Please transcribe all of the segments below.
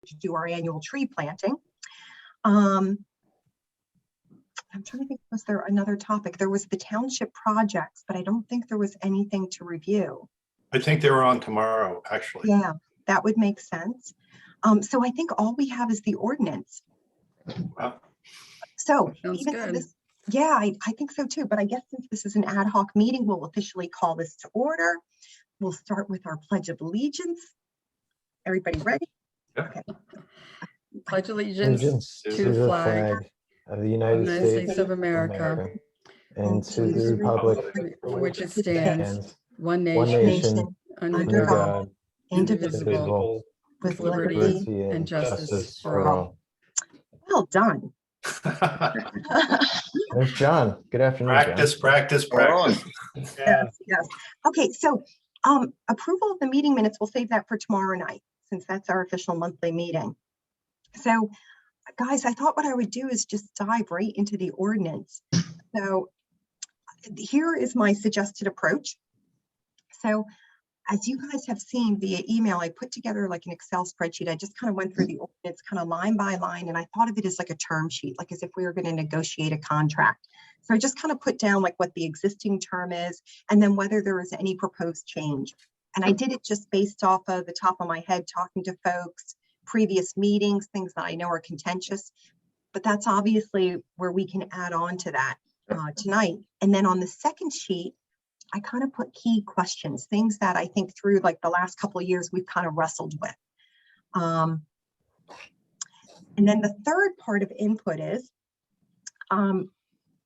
to do our annual tree planting. I'm trying to think, was there another topic? There was the township projects, but I don't think there was anything to review. I think they were on tomorrow, actually. Yeah, that would make sense. So I think all we have is the ordinance. Wow. So Sounds even though good. this, yeah, I think so too. But I guess since this is an ad hoc meeting, we'll officially call this to order. We'll start with our Pledge of Allegiance. Everybody ready? Yeah. Okay. Pledge allegiance to the flag of the United States of America and to the republic for which it stands, one one nation, nation, under under God, God, Indivisible, indivisible, with with liberty. liberty and justice for all. Well done. There's John. Good afternoon, Practice, John. practice, We're on. practice. Yes, yes. Okay, so approval of the meeting minutes, we'll save that for tomorrow night, since that's our official monthly meeting. So, guys, I thought what I would do is just dive right into the ordinance. So here is my suggested approach. So as you guys have seen via email, I put together like an Excel spreadsheet. I just kind of went through the ordinance kind of line by line, and I thought of it as like a term sheet, like as if we were going to negotiate a contract. So I just kind of put down like what the existing term is, and then whether there is any proposed change. And I did it just based off of the top of my head, talking to folks, previous meetings, things that I know are contentious. But that's obviously where we can add on to that tonight. And then on the second sheet, I kind of put key questions, things that I think through like the last couple of years we've kind of wrestled with. And then the third part of input is,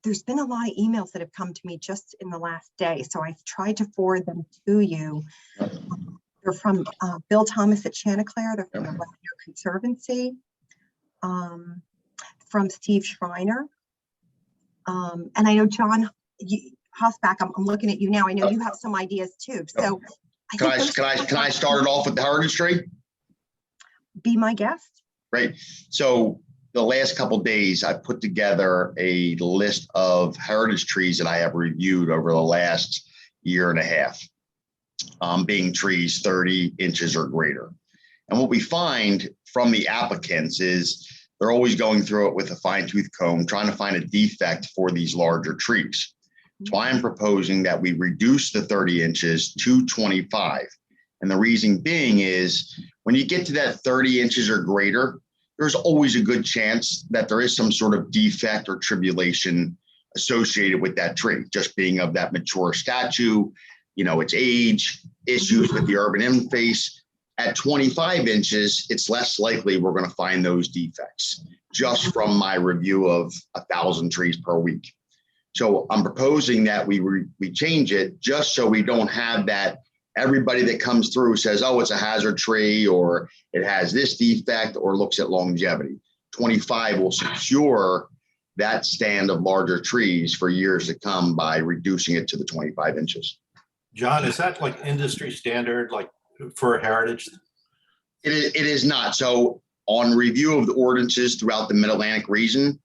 there's been a lot of emails that have come to me just in the last day. So I've tried to forward them to you. They're from Bill Thomas at Chanticleer. They're from the Radnor Conservancy, from Steve Schreiner. And I know John Hosbach, I'm looking at you now. I know you have some ideas too. So Can I start it off with the Heritage Tree? Be my guest. Right. So the last couple of days, I put together a list of heritage trees that I have reviewed over the last year and a half, being trees 30 inches or greater. And what we find from the applicants is they're always going through it with a fine-tooth comb, trying to find a defect for these larger trees. So I am proposing that we reduce the 30 inches to 25. And the reason being is when you get to that 30 inches or greater, there's always a good chance that there is some sort of defect or tribulation associated with that tree, just being of that mature statue, you know, its age, issues with the urban interface. At 25 inches, it's less likely we're going to find those defects, just from my review of 1,000 trees per week. So I'm proposing that we change it just so we don't have that. Everybody that comes through says, oh, it's a hazard tree, or it has this defect, or looks at longevity. 25 will secure that stand of larger trees for years to come by reducing it to the 25 inches. John, is that like industry standard, like for heritage? It is not. So on review of the ordinances throughout the Mid-Atlantic region,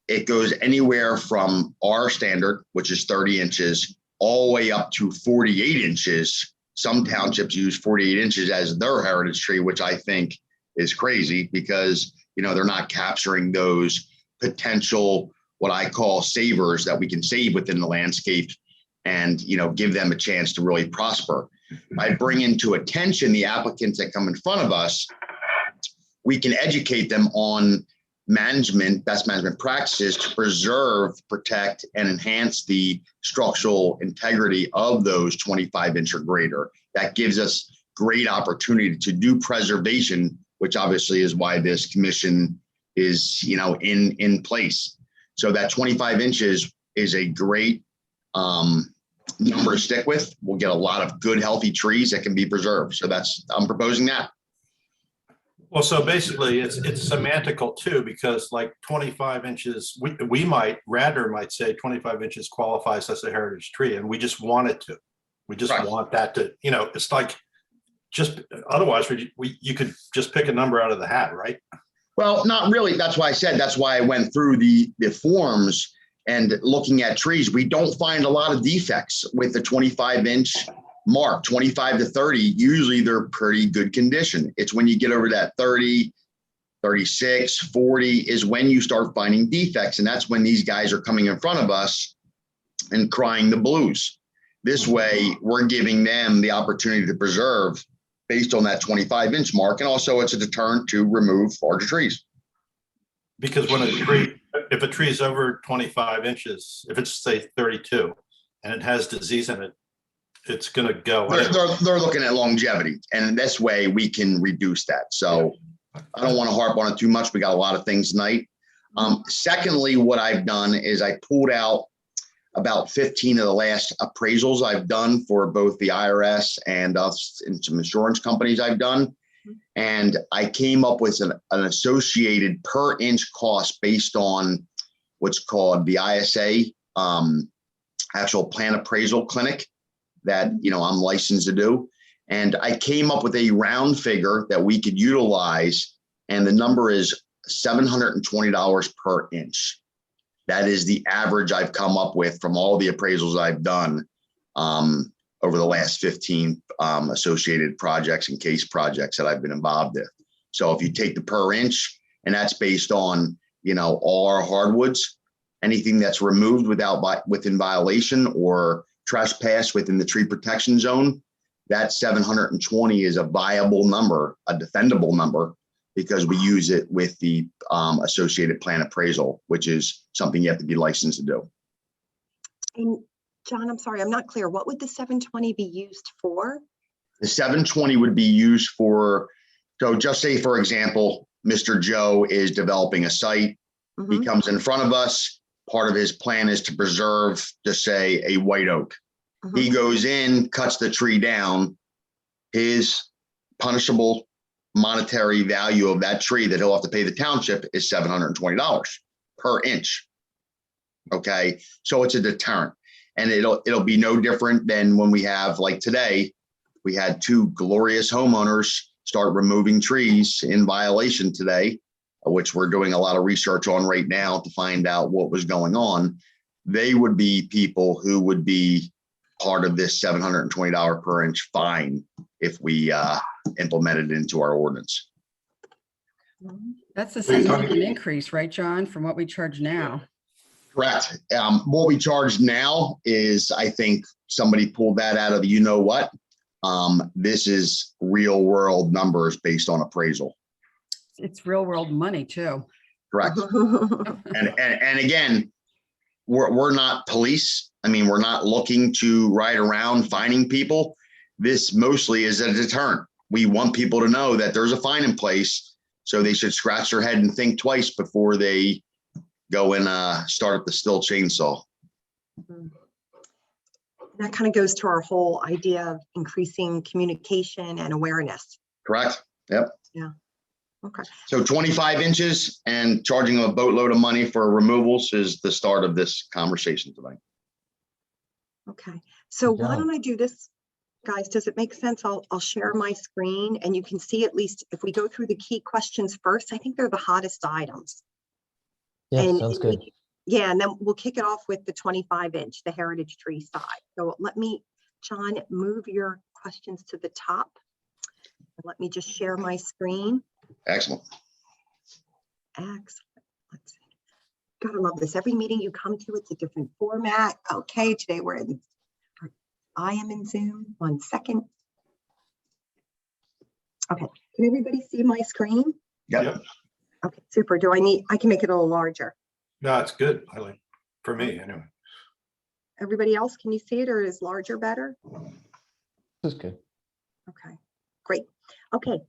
it goes anywhere from our standard, which is 30 inches, all the way up to 48 inches. Some townships use 48 inches as their heritage tree, which I think is crazy because, you know, they're not capturing those potential, what I call savers that we can save within the landscape and, you know, give them a chance to really prosper. I bring into attention the applicants that come in front of us. We can educate them on best management practices to preserve, protect, and enhance the structural integrity of those 25-inch or greater. That gives us great opportunity to do preservation, which obviously is why this commission is, you know, in place. So that 25 inches is a great number to stick with. We'll get a lot of good, healthy trees that can be preserved. So I'm proposing that. Well, so basically it's semantical too, because like 25 inches, Radnor might say 25 inches qualifies as a heritage tree, and we just want it to. We just Right. want that to, you know, it's like just otherwise you could just pick a number out of the hat, right? Well, not really. That's why I went through the forms and looking at trees. We don't find a lot of defects with the 25-inch mark. 25 to 30, usually they're pretty good condition. It's when you get over that 30, 36, 40 is when you start finding defects. And that's when these guys are coming in front of us and crying the blues. This way, we're giving them the opportunity to preserve based on that 25-inch mark. And also it's a deterrent to remove larger trees. Because when if a tree is over 25 inches, if it's say 32 and it has disease in it, it's going to go. They're looking at longevity, and this way we can reduce that. So I don't want to harp on it too much. We got a lot of things tonight. Secondly, what I've done is I pulled out about 15 of the last appraisals I've done for both the IRS and us and some insurance companies I've done. And I came up with an associated per inch cost based on what's called the ISA, actual plant appraisal clinic that, I'm licensed to do. And I came up with a round figure that we could utilize. And the number is $720 per inch. That is the average I've come up with from all the appraisals I've done over the last 15 associated projects and case projects that I've been involved in. So if you take the per inch, and that's based on, all our hardwoods, anything that's removed within violation or trespass within the tree protection zone, that 720 is a viable number, a defendable number, because we use it with the associated plant appraisal, which is something you have to be licensed to do. And John, I'm sorry, I'm not clear. What would the 720 be used for? The 720 would be used for, so just say, for example, Mr. Joe is developing a site. He comes in front of us. Part of his plan is to preserve, just say, a white oak. He goes in, cuts the tree down. His punishable monetary value of that tree that he'll have to pay the township is $720 per inch. Okay, so it's a deterrent. And it'll be no different than when we have, like today, we had two glorious homeowners start removing trees in violation today, which we're doing a lot of research on right now to find out what was going on. They would be people who would be part of this $720 per inch fine if we implemented it into our ordinance. That's a significant increase, right, John, from what we charge now? Correct. What we charge now is, I think somebody pulled that out of the, what? This is real world numbers based on appraisal. It's real world money too. Correct. And again, we're not police. I mean, we're not looking to ride around finding people. This mostly is a deterrent. We want people to know that there's a fine in place, so they should scratch their head and think twice before they go and start up the Stihl chainsaw. That kind of goes to our whole idea of increasing communication and awareness. Correct. Yep. Yeah. Okay. So 25 inches and charging a boatload of money for removals is the start of this conversation tonight. Okay. So why don't I do this, guys? Does it make sense? I'll share my screen and you can see, at least if we go through the key questions first, I think they're the hottest items. Yeah, sounds good. Yeah, and then we'll kick it off with the 25-inch, the heritage tree side. So let me, John, move your questions to the top. Let me just share my screen. Excellent. Excellent. Let's see. Gotta love this. Every meeting you come to, it's a different format. Okay, today I am in Zoom. 1 second. Okay, can everybody see my screen? Yep. Okay, super. I can make it a little larger. No, it's good. For me anyway. Everybody else, can you see it, or is larger better? This is good. Okay, great. Okay,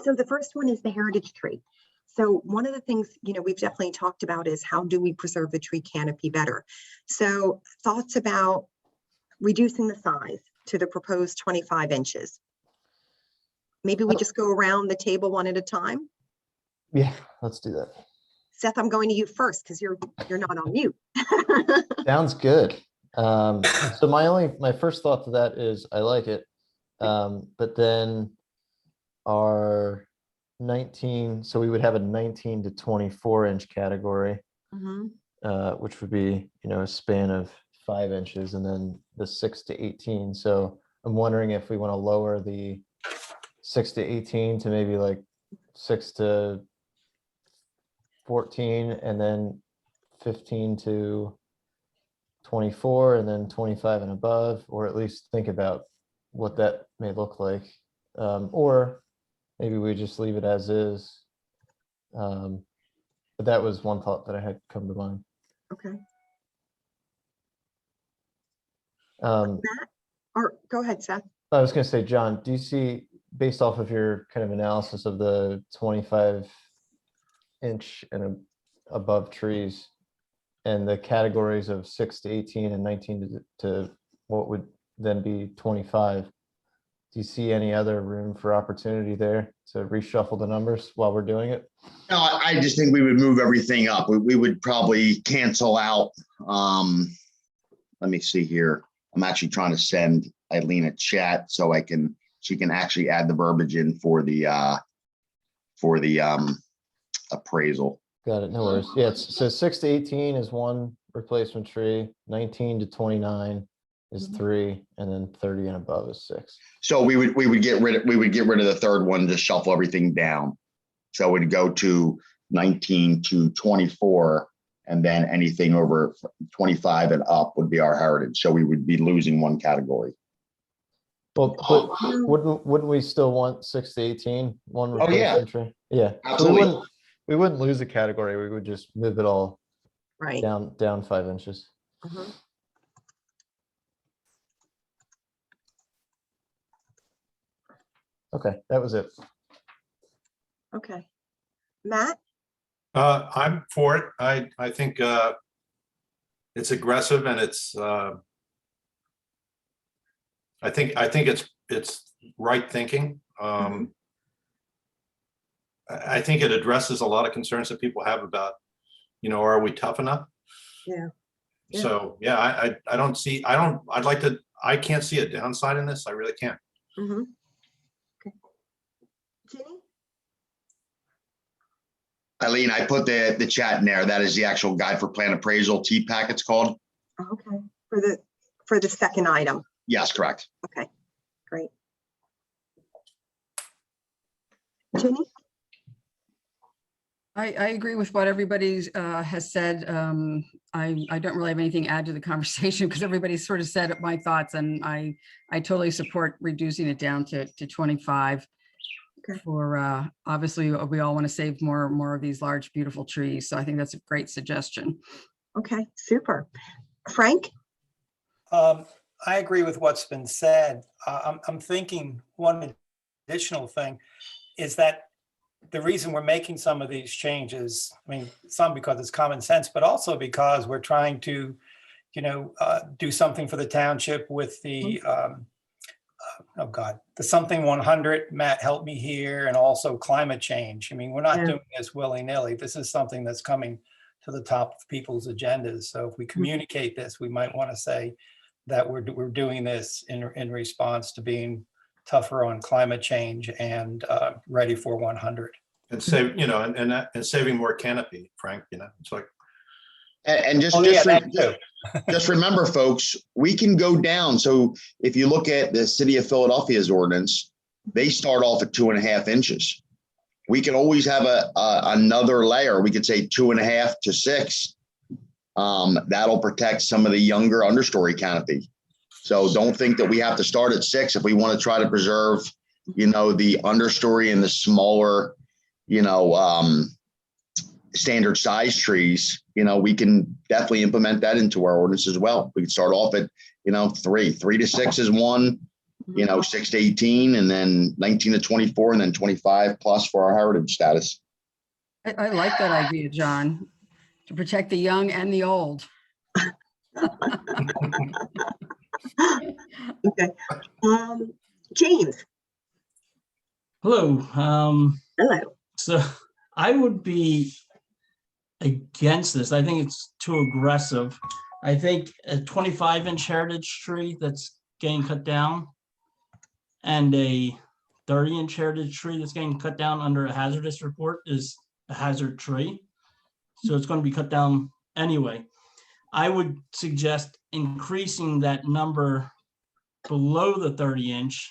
so the first one is the heritage tree. So one of the things, we've definitely talked about is how do we preserve the tree canopy better? So thoughts about reducing the size to the proposed 25 inches. Maybe we just go around the table one at a time. Yeah, let's do that. Seth, I'm going to you first because you're not on mute. Sounds good. So my first thought to that is I like it, but then our 19, so we would have a 19 to 24 inch category, which would be a span of 5 inches, and then the 6 to 18. So I'm wondering if we want to lower the 6 to 18 to maybe like 6 to 14, and then 15 to 24, and then 25 and above, or at least think about what that may look like. Or maybe we just leave it as is. But that was one thought that I had come to mind. Okay. Um, Or go ahead, Seth. I was going to say, John, do you see, based off of your kind of analysis of the 25-inch and above trees and the categories of 6 to 18 and 19 to what would then be 25, do you see any other room for opportunity there to reshuffle the numbers while we're doing it? No, I just think we would move everything up. We would probably cancel out. Let me see here. I'm actually trying to send Eileen a chat so she can actually add the verbiage in for the appraisal. Got it. No worries. Yeah. So 6 to 18 is one replacement tree, 19 to 29 is 3, and then 30 and above is 6. So we would get rid of the third one, just shuffle everything down. So it would go to 19 to 24, and then anything over 25 and up would be our heritage. So we would be losing one category. Well, but wouldn't we still want 6 to 18? One Oh, yeah. replacement tree? Yeah. Absolutely. So we wouldn't lose a category. We would just move it all Right. down 5 inches. Mhm. Okay, that was it. Okay. Matt? I'm for it. I think it's aggressive, and it's I think it's right thinking. I think it addresses a lot of concerns that people have about, are we tough enough? Yeah. Yeah. So yeah, I can't see a downside in this. I really can't. Mm-hmm. Okay. Ginny? Eileen, I put the chat in there. That is the actual guide for plan appraisal, TPAC it's called. Okay. For the second item. Yes, correct. Okay. Great. Ginny? I agree with what everybody has said. I don't really have anything to add to the conversation because everybody sort of said my thoughts, and I totally support reducing it down to 25. Okay. For obviously we all want to save more of these large, beautiful trees. So I think that's a great suggestion. Okay, super. Frank? I agree with what's been said. I'm thinking one additional thing is that the reason we're making some of these changes, I mean, some because it's common sense, but also because we're trying to, do something for the township with the, the something 100, Matt, help me here, and also climate change. I mean, we're not doing this willy-nilly. This is something that's coming to the top of people's agendas. So if we communicate this, we might want to say that we're doing this in response to being tougher on climate change and ready for 100. And save, and saving more canopy, Frank, it's like. And just just remember, folks, we can go down. So if you look at the city of Philadelphia's ordinance, they start off at 2.5 inches. We can always have another layer. We could say 2.5 to 6. That'll protect some of the younger understory canopy. So don't think that we have to start at 6 if we want to try to preserve, the understory and the smaller, standard size trees. We can definitely implement that into our ordinance as well. We can start off at, 3 to 6 is 1, 6 to 18, and then 19 to 24, and then 25 plus for our heritage status. I like that idea, John, to protect the young and the old. Okay. James? Hello. Hello. So I would be against this. I think it's too aggressive. I think a 25-inch heritage tree that's getting cut down and a 30-inch heritage tree that's getting cut down under a hazardous report is a hazard tree. So it's going to be cut down anyway. I would suggest increasing that number below the 30-inch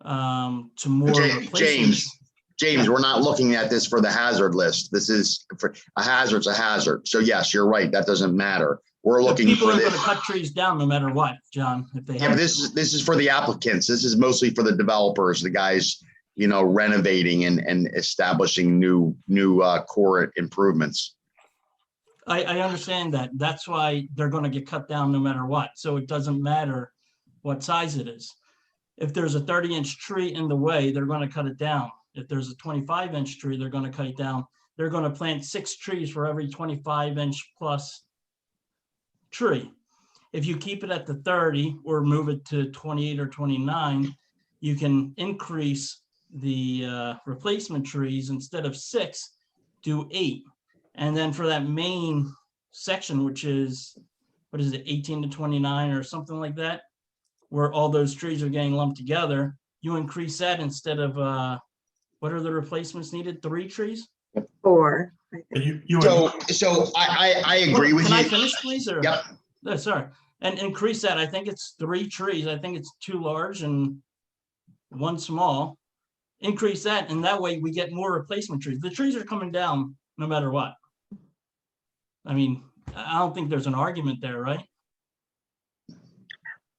to more replacements. James, we're not looking at this for the hazard list. This is for a hazard's a hazard. So yes, you're right. That doesn't matter. We're But looking people for are gonna this. cut trees down no matter what, John, if they Yeah, but have. this is for the applicants. This is mostly for the developers, the guys, you know, renovating and establishing new core improvements. I understand that. That's why they're gonna get cut down no matter what. So it doesn't matter what size it is. If there's a 30-inch tree in the way, they're gonna cut it down. If there's a 25-inch tree, they're gonna cut it down. They're gonna plant 6 trees for every 25-inch plus tree. If you keep it at the 30 or move it to 28 or 29, you can increase the replacement trees. Instead of 6, do 8. And then for that main section, which is, what is it, 18 to 29 or something like that, where all those trees are getting lumped together, you increase that instead of, what are the replacements needed? 3 trees? 4. I think. So I agree with Can I you. finish, please? Or? Yep. No, sorry. And increase that. I think it's 3 trees. I think it's 2 large and 1 small. Increase that, and that way we get more replacement trees. The trees are coming down no matter what. I mean, I don't think there's an argument there, right?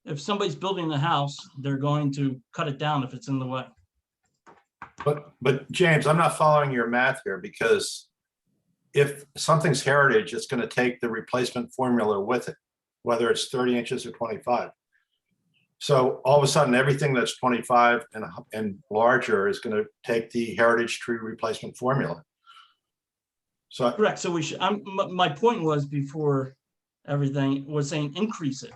If somebody's building the house, they're going to cut it down if it's in the way. But James, I'm not following your math here, because if something's heritage, it's going to take the replacement formula with it, whether it's 30 inches or 25. So all of a sudden, everything that's 25 and larger is going to take the heritage tree replacement formula. So Correct. So we should, my point was before everything was saying increase it.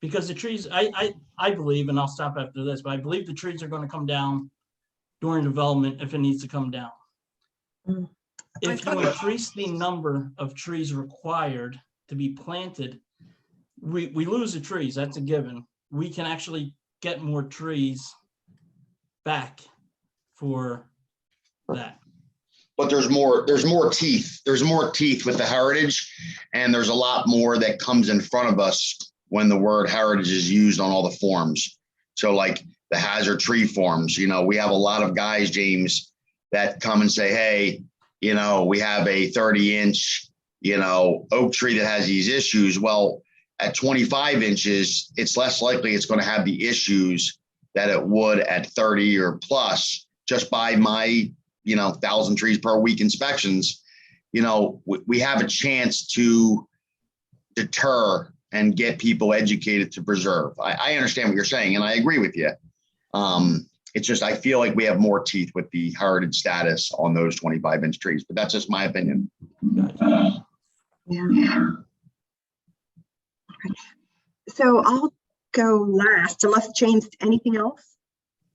Because the trees, I believe, and I'll stop after this, but I believe the trees are going to come down during development if it needs to come down. Mm. If you increase the number of trees required to be planted, we lose the trees, that's a given. We can actually get more trees back for that. But there's more teeth. There's more teeth with the heritage, and there's a lot more that comes in front of us when the word heritage is used on all the forms. So like the hazard tree forms, you know, we have a lot of guys, James, that come and say, hey, you know, we have a 30-inch, you know, oak tree that has these issues. Well, at 25 inches, it's less likely it's going to have the issues that it would at 30 or plus, just by my, you know, 1,000 trees per week inspections. You know, we have a chance to deter and get people educated to preserve. I understand what you're saying, and I agree with you. It's just, I feel like we have more teeth with the heritage status on those 25-inch trees, but that's just my opinion. Gotcha. Yeah. Okay. So I'll go last, unless James, anything else?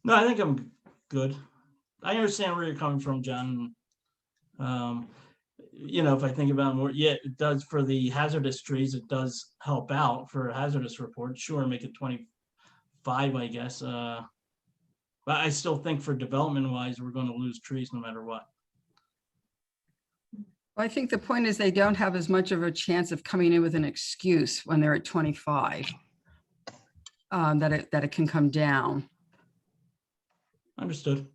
No, I think I'm good. I understand where you're coming from, John. You know, if I think about it more, yeah, it does for the hazardous trees, it does help out for a hazardous report. Sure, make it 25, I guess. But I still think for development wise, we're going to lose trees no matter what. I think the point is they don't have as much of a chance of coming in with an excuse when they're at 25, that it can come down. Understood.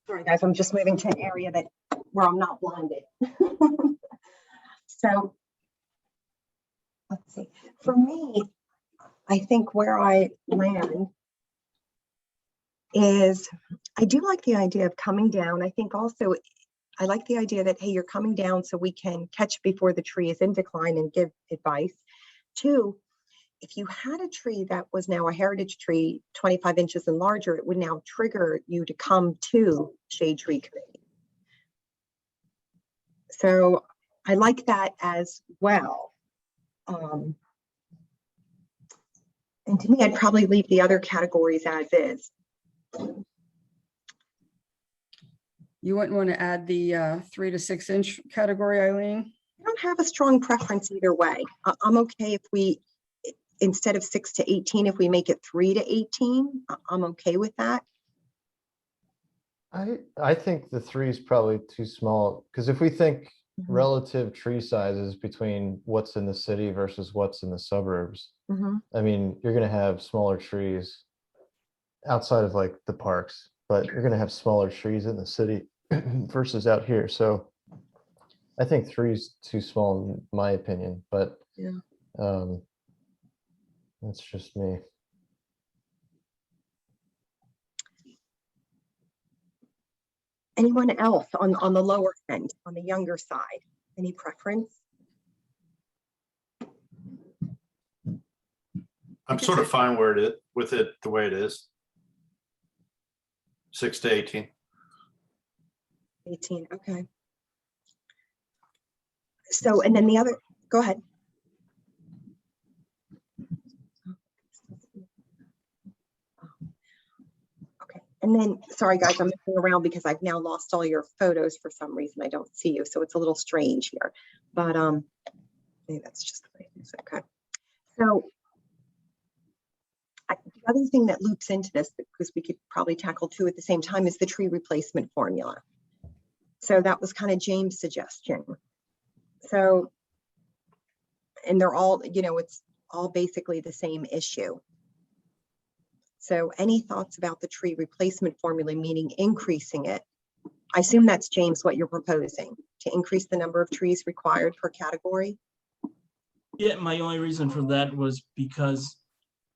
Sorry, guys, I'm just moving to an area where I'm not blinded. So let's see. For me, I think where I land is I do like the idea of coming down. I think also I like the idea that, hey, you're coming down so we can catch before the tree is in decline and give advice. 2, if you had a tree that was now a heritage tree, 25 inches and larger, it would now trigger you to come to Shade Tree Committee. So I like that as well. And to me, I'd probably leave the other categories as is. You wouldn't want to add the 3 to 6 inch category, Eileen? I don't have a strong preference either way. I'm okay if we, instead of 6 to 18, if we make it 3 to 18, I'm okay with that. I think the 3 is probably too small, because if we think relative tree sizes between what's in the city versus what's in the suburbs, I mean, you're going to have smaller trees outside of like the parks, but you're gonna have smaller trees in the city versus out here. So I think 3 is too small in my opinion, but Yeah. that's just me. Anyone else on the lower end, on the younger side? Any preference? I'm sort of fine where with it the way it is. 6 to 18. 18, okay. So, and then the other, go ahead. Okay, and then, sorry guys, I'm looking around because I've now lost all your photos for some reason. I don't see you, so it's a little strange here, but maybe that's just the way it is, okay. So, the other thing that loops into this, because we could probably tackle 2 at the same time, is the tree replacement formula. So that was kind of James' suggestion. So, and they're all, you know, it's all basically the same issue. So any thoughts about the tree replacement formula, meaning increasing it? I assume that's, James, what you're proposing, to increase the number of trees required per category? Yeah, my only reason for that was because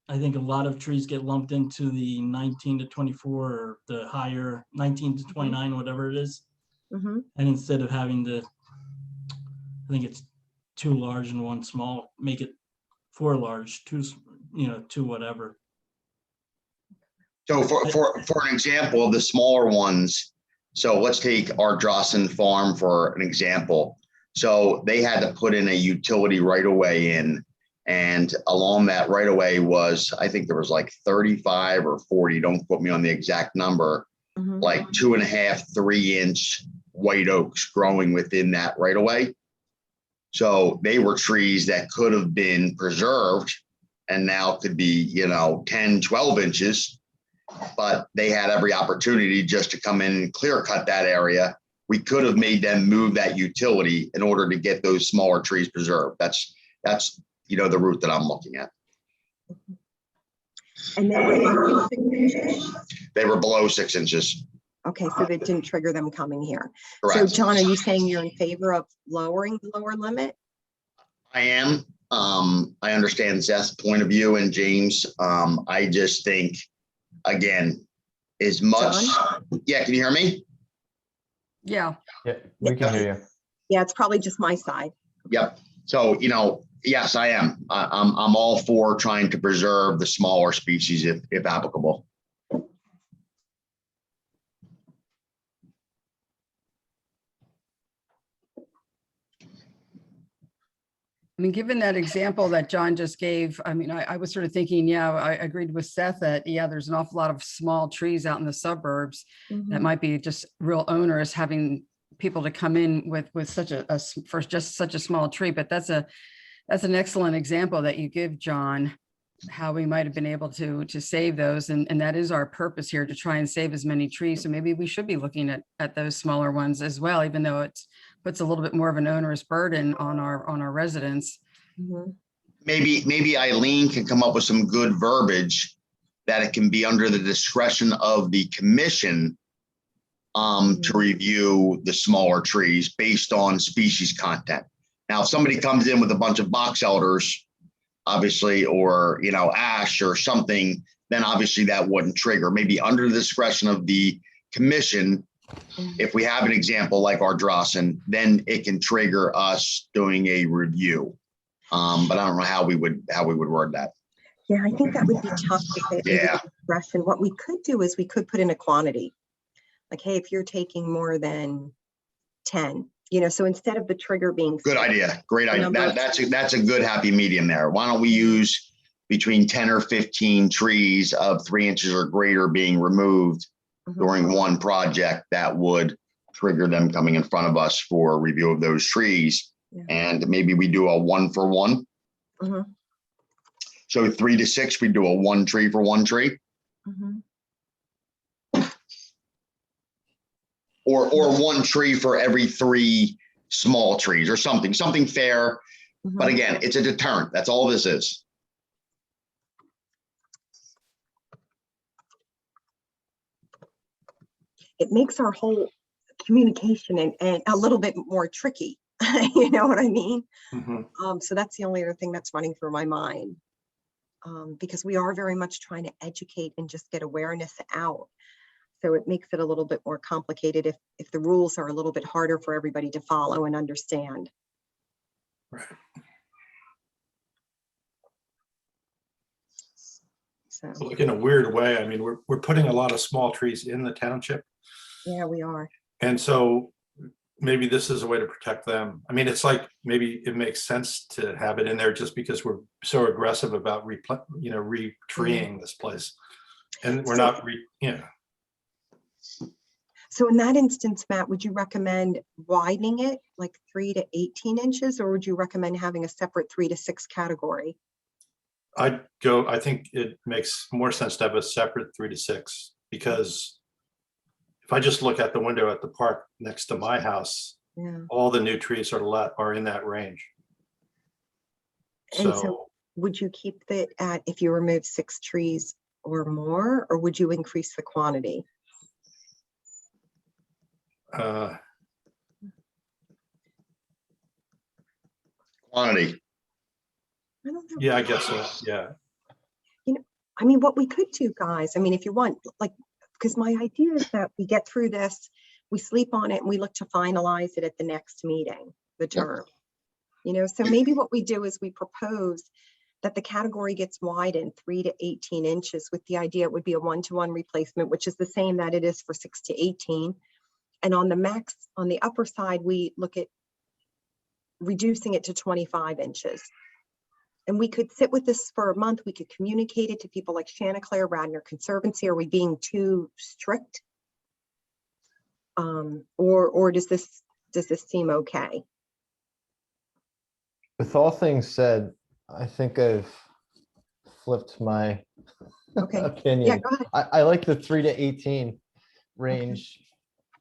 I think a lot of trees get lumped into the 19 to 24 or the higher 19 to 29, whatever it is. Mm-hmm. And instead of having to, I think it's 2 large and 1 small, make it 4 large, 2, you know, 2 whatever. So for an example of the smaller ones, so let's take our Drossen farm for an example. So they had to put in a utility right away in, and along that right away was, I think there was like 35 or 40, don't quote me on the exact number, Mm-hmm. like 2.5, 3-inch white oaks growing within that right away. So they were trees that could have been preserved and now could be, you know, 10, 12 inches, but they had every opportunity just to come in and clear cut that area. We could have made them move that utility in order to get those smaller trees preserved. That's, you know, the route that I'm looking at. And then were they 6 inches? They were below 6 inches. Okay, so that didn't trigger them coming here. So Correct. John, are you saying you're in favor of lowering the lower limit? I am. I understand Seth's point of view, and James. I just think, again, as much. John? Yeah, can you hear me? Yeah, Yeah, we can hear you. Yeah, it's probably just my side. Yep. So, you know, yes, I am. I'm all for trying to preserve the smaller species if applicable. I mean, given that example that John just gave, I mean, I was sort of thinking, yeah, I agreed with Seth that, yeah, there's an awful lot of small trees out in the suburbs that might be just real onerous, having people to come in with such for just such a small tree. But that's an excellent example that you give, John, how we might have been able to save those. And that is our purpose here, to try and save as many trees. So maybe we should be looking at those smaller ones as well, even though it puts a little bit more of an onerous burden on our residents. Mhm. Maybe Eileen can come up with some good verbiage that it can be under the discretion of the commission to review the smaller trees based on species content. Now, if somebody comes in with a bunch of box elders, obviously, or, you know, ash or something, then obviously that wouldn't trigger. Maybe under the discretion of the commission, if we have an example like our Drossen, then it can trigger us doing a review. But I don't know how we would word that. Yeah, I think that would be tough to say under Yeah. the discretion. What we could do is we could put in a quantity. Like, hey, if you're taking more than 10, you know, so instead of the trigger being Good idea. Great idea. Number- That's a good happy medium there. Why don't we use between 10 or 15 trees of 3 inches or greater being removed during one project that would trigger them coming in front of us for a review of those trees. Yeah. And maybe we do a 1 for 1. Mhm. So 3 to 6, we do a 1 tree for 1 tree, Mhm. or 1 tree for every 3 small trees or something fair. But Mhm. again, it's a deterrent. That's all this is. it makes our whole communication and a little bit more tricky. You know what I mean? Mhm. So that's the only other thing that's running through my mind. Because we are very much trying to educate and just get awareness out. So it makes it a little bit more complicated if the rules are a little bit harder for everybody to follow and understand. Right. So, Look, in a weird way, I mean, we're putting a lot of small trees in the township. yeah, we are. And so maybe this is a way to protect them. I mean, it's like, maybe it makes sense to have it in there just because we're so aggressive about re-treeing this place. And we're not, So in that instance, Matt, would you recommend widening it like 3 to 18 inches, or would you recommend having a separate 3 to 6 category? I think it makes more sense to have a separate 3 to 6, because if I just look at the window at the park next to my house, Yeah. all the new trees are in that range. And so would you keep it at, if you remove 6 trees or more, or would you increase the quantity? Quantity. I don't know. Yeah, I guess so. Yeah. I mean, what we could do, guys, I mean, if you want, like, because my idea is that we get through this, we sleep on it, and we look to finalize it at the next meeting, the term. You know, so maybe what we do is we propose that the category gets widened 3 to 18 inches, with the idea it would be a 1-to-1 replacement, which is the same that it is for 6 to 18. And on the max, on the upper side, we look at reducing it to 25 inches. And we could sit with this for a month. We could communicate it to people like Chanticleer, Radnor Conservancy. Are we being too strict? Or does this seem okay? With all things said, I think I've flipped my Okay. Yeah, opinion. go ahead. I like the 3 to 18 range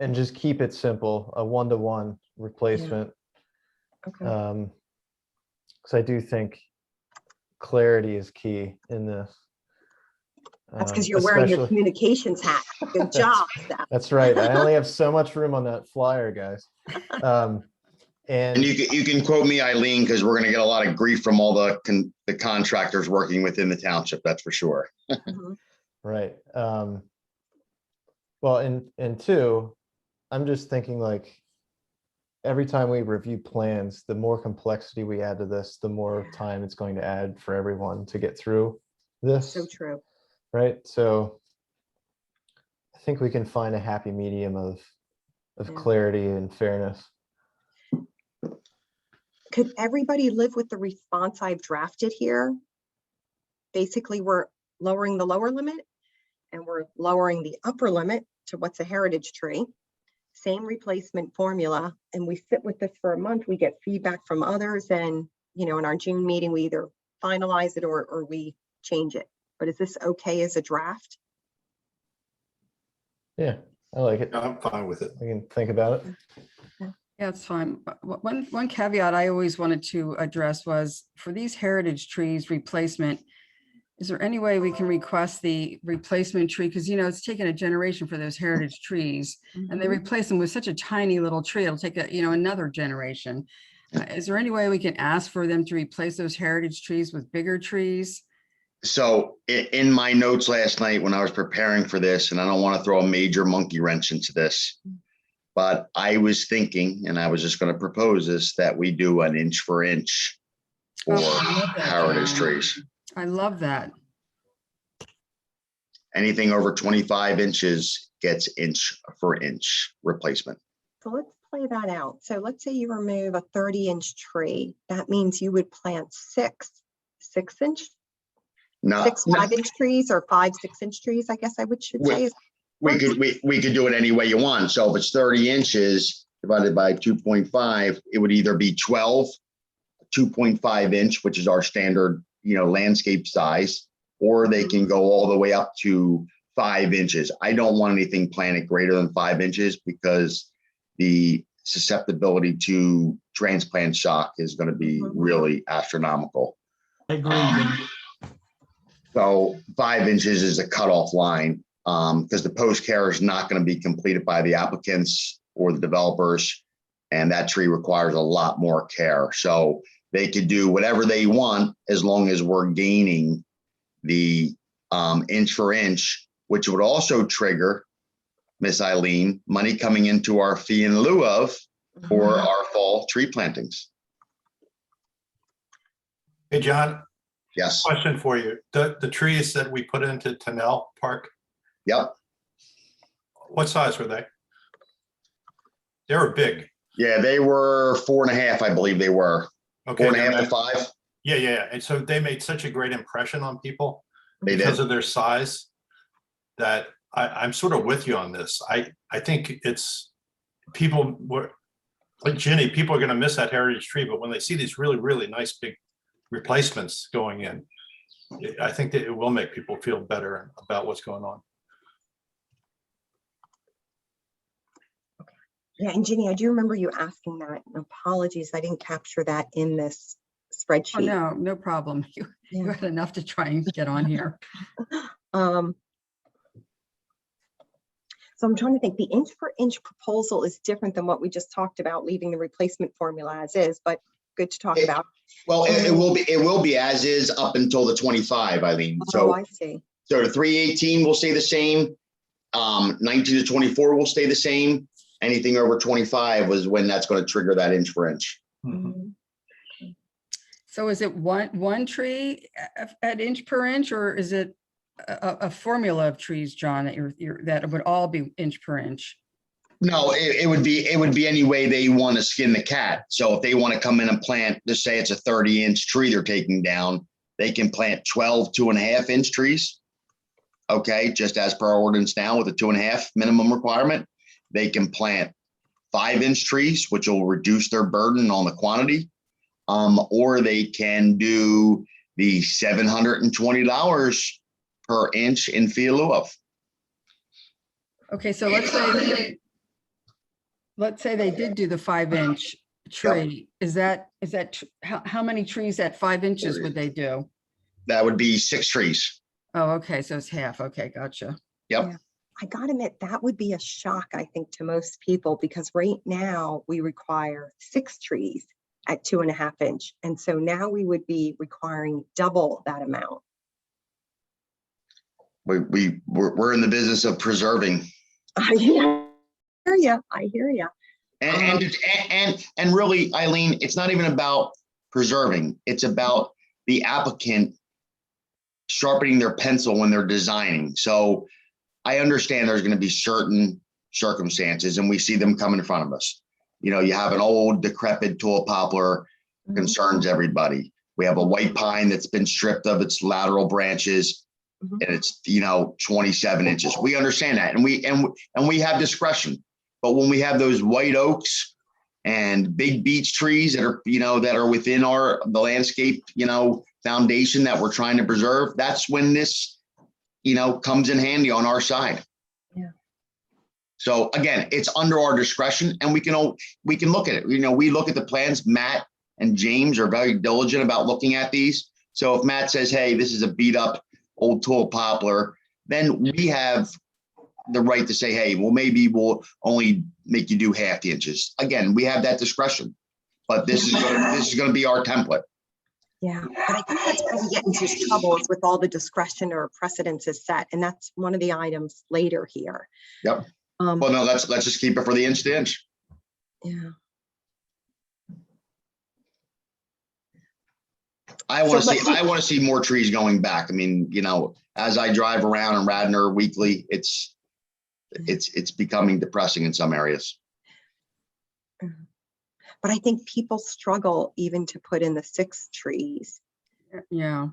and just keep it simple, a 1-to-1 replacement. Okay. Because I do think clarity is key in this. That's because you're wearing your especially- communications hat. Good job, Steph. That's right. I only have so much room on that flyer, guys. And you can quote me, Eileen, because we're going to get a lot of grief from all the contractors working within the township. That's for sure. Mhm. Right. Well, and two, I'm just thinking like every time we review plans, the more complexity we add to this, the more time it's going to add for everyone to get through this. So true. Right. So I think we can find a happy medium of Yeah. clarity and fairness. Could everybody live with the response I've drafted here? Basically, we're lowering the lower limit and we're lowering the upper limit to what's a heritage tree. Same replacement formula. And we sit with this for a month. We get feedback from others. And, you know, in our June meeting, we either finalize it or we change it. But is this okay as a draft? Yeah, I like it. I'm fine with it. We can think about it. Yeah, it's fine. But one caveat I always wanted to address was for these heritage trees replacement, is there any way we can request the replacement tree? Because, you know, it's taken a generation for those heritage trees and they replace them with such a tiny little tree. It'll take another generation. Is there any way we can ask for them to replace those heritage trees with bigger trees? So in my notes last night when I was preparing for this, and I don't want to throw a major monkey wrench into this, but I was thinking, and I was just going to propose this, that we do an inch for inch for Oh, I love that, heritage John. trees. I love that. Anything over 25 inches gets inch for inch replacement. So let's play that out. So let's say you remove a 30-inch tree. That means you would plant 6 6-inch, No, 6 5-inch trees, or 5 6-inch trees, I guess should say. we could do it any way you want. So if it's 30 inches divided by 2.5, it would either be 12, 2.5 inch, which is our standard, landscape size, or they can go all the way up to 5 inches. I don't want anything planted greater than 5 inches because the susceptibility to transplant shock is going to be really astronomical. I agree, Jim. So 5 inches is a cutoff line. because the post care is not going to be completed by the applicants or the developers. And that tree requires a lot more care. So they could do whatever they want as long as we're gaining the inch for inch, which would also trigger, Miss Eileen, money coming into our fee in lieu of for our fall tree plantings. Hey, John, Yes. question for you. The trees that we put into Tennell Park, Yep. what size were they? They were big. Yeah, they were 4.5, I believe they were. Okay. 4.5 to 5. Yeah, yeah. And so they made such a great impression on people They because did. of their size that I'm sort of with you on this. I think it's people were like Ginny, people are going to miss that heritage tree, but when they see these really, really nice big replacements going in, I think that it will make people feel better about what's going on. Yeah, and Ginny, I do remember you asking that. Apologies, I didn't capture that in this Oh, spreadsheet. no, no problem. You Yeah. had enough to try and get on here. So I'm trying to think, the inch per inch proposal is different than what we just talked about, leaving the replacement formula as is, but good to talk about. Well, it will be as is up until the 25, Eileen. Oh, So I see. so the 318 will stay the same. 19 to 24 will stay the same. Anything over 25 was when that's going to trigger that inch for inch. Mhm. So is it one tree at inch per inch, or is it a formula of trees, John, that would all be inch per inch? No, it would be any way they want to skin the cat. So if they want to come in and plant, just say it's a 30-inch tree they're taking down, they can plant 12 2.5-inch trees. Okay, just as per our ordinance now with a 2.5 minimum requirement. They can plant 5-inch trees, which will reduce their burden on the quantity. Or they can do the $720 per inch in fee in lieu of. Okay, so let's say they did do the 5-inch tree. Is that how many trees at 5 inches would they do? That would be 6 trees. Oh, okay, so it's half. Okay, gotcha. Yep. Yeah. I gotta admit, that would be a shock, I think, to most people, because right now we require 6 trees at 2.5 inch. And so now we would be requiring double that amount. We're in the business of preserving. I hear you. I hear you. And really, Eileen, it's not even about preserving. It's about the applicant sharpening their pencil when they're designing. So I understand there's going to be certain circumstances, and we see them come in front of us. You know, you have an old decrepit tall poplar, concerns everybody. We have a white pine that's been stripped of its lateral branches, and it's 27 inches. We understand that, and we have discretion. But when we have those white oaks and big beech trees that are that are within the landscape foundation that we're trying to preserve, that's when this comes in handy on our side. Yeah. So again, it's under our discretion, and we can look at it. We look at the plans. Matt and James are very diligent about looking at these. So if Matt says, "Hey, this is a beat up old tall poplar," then we have the right to say, "Hey, well, maybe we'll only make you do half the inches." Again, we have that discretion, but this is going to be our template. Yeah, but I think that's where we get into trouble, is with all the discretion or precedence is set, and that's one of the items later here. Yep. Well, no, let's just keep it for the inch to inch. Yeah. I want to see more trees going back. I mean, as I drive around in Radnor weekly, it's becoming depressing in some areas. But I think people struggle even to put in the 6 trees. Yeah.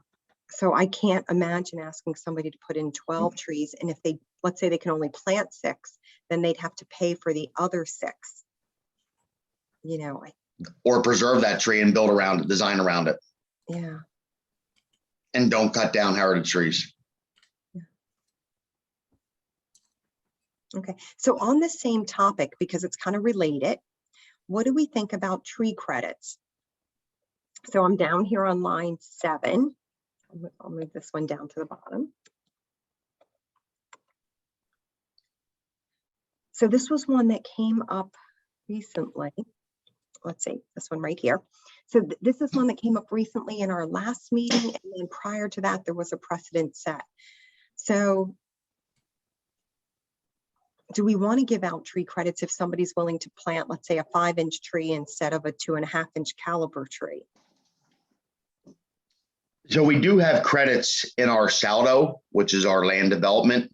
So I can't imagine asking somebody to put in 12 trees. And if let's say they can only plant 6, then they'd have to pay for the other 6. Or preserve that tree and build around it, design around it. Yeah. And don't cut down heritage trees. Yeah. Okay. So on the same topic, because it's kind of related, what do we think about tree credits? So I'm down here on line 7. I'll move this one down to the bottom. So this was one that came up recently. Let's see, this one right here. So this is one that came up recently in our last meeting, and then prior to that, there was a precedent set. So do we want to give out tree credits if somebody's willing to plant, let's say, a 5-inch tree instead of a 2.5-inch caliber tree? So we do have credits in our saldo, which is our land development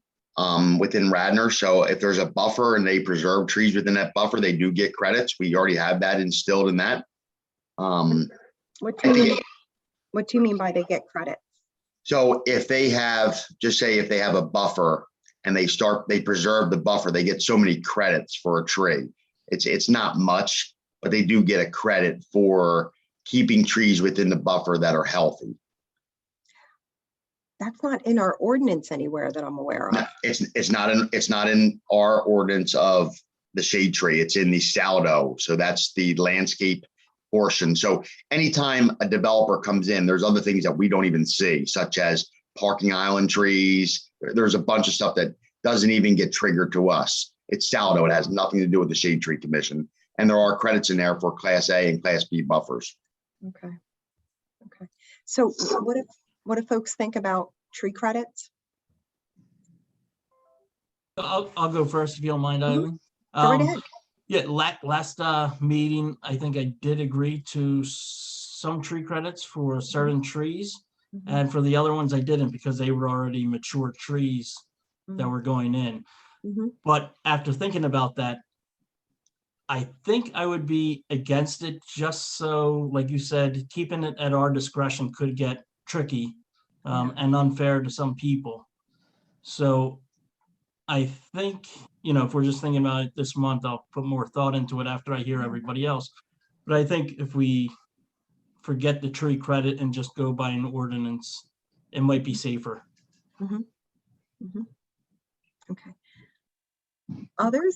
within Radnor. So if there's a buffer and they preserve trees within that buffer, they do get credits. We already have that instilled in that. What do you mean by they get credits? So if they have, just say if they have a buffer and they preserve the buffer, they get so many credits for a tree. It's not much, but they do get a credit for keeping trees within the buffer that are healthy. That's not in our ordinance anywhere that I'm aware of. It's not in our ordinance of the shade tree. It's in the saldo. So that's the landscape portion. So anytime a developer comes in, there's other things that we don't even see, such as parking island trees. There's a bunch of stuff that doesn't even get triggered to us. It's saldo. It has nothing to do with the Shade Tree Commission. And there are credits in there for Class A and Class B buffers. Okay. Okay. So what do folks think about tree credits? I'll go first if you don't mind, Eileen. Go right ahead. Yeah, last meeting, I think I did agree to some tree credits for certain trees. And for the other ones, I didn't because they were already mature trees that were going in. But after thinking about that, I think I would be against it just so, like you said, keeping it at our discretion could get tricky and unfair to some people. So I think, you know, if we're just thinking about it this month, I'll put more thought into it after I hear everybody else. But I think if we forget the tree credit and just go by an ordinance, it might be safer. Okay. Others?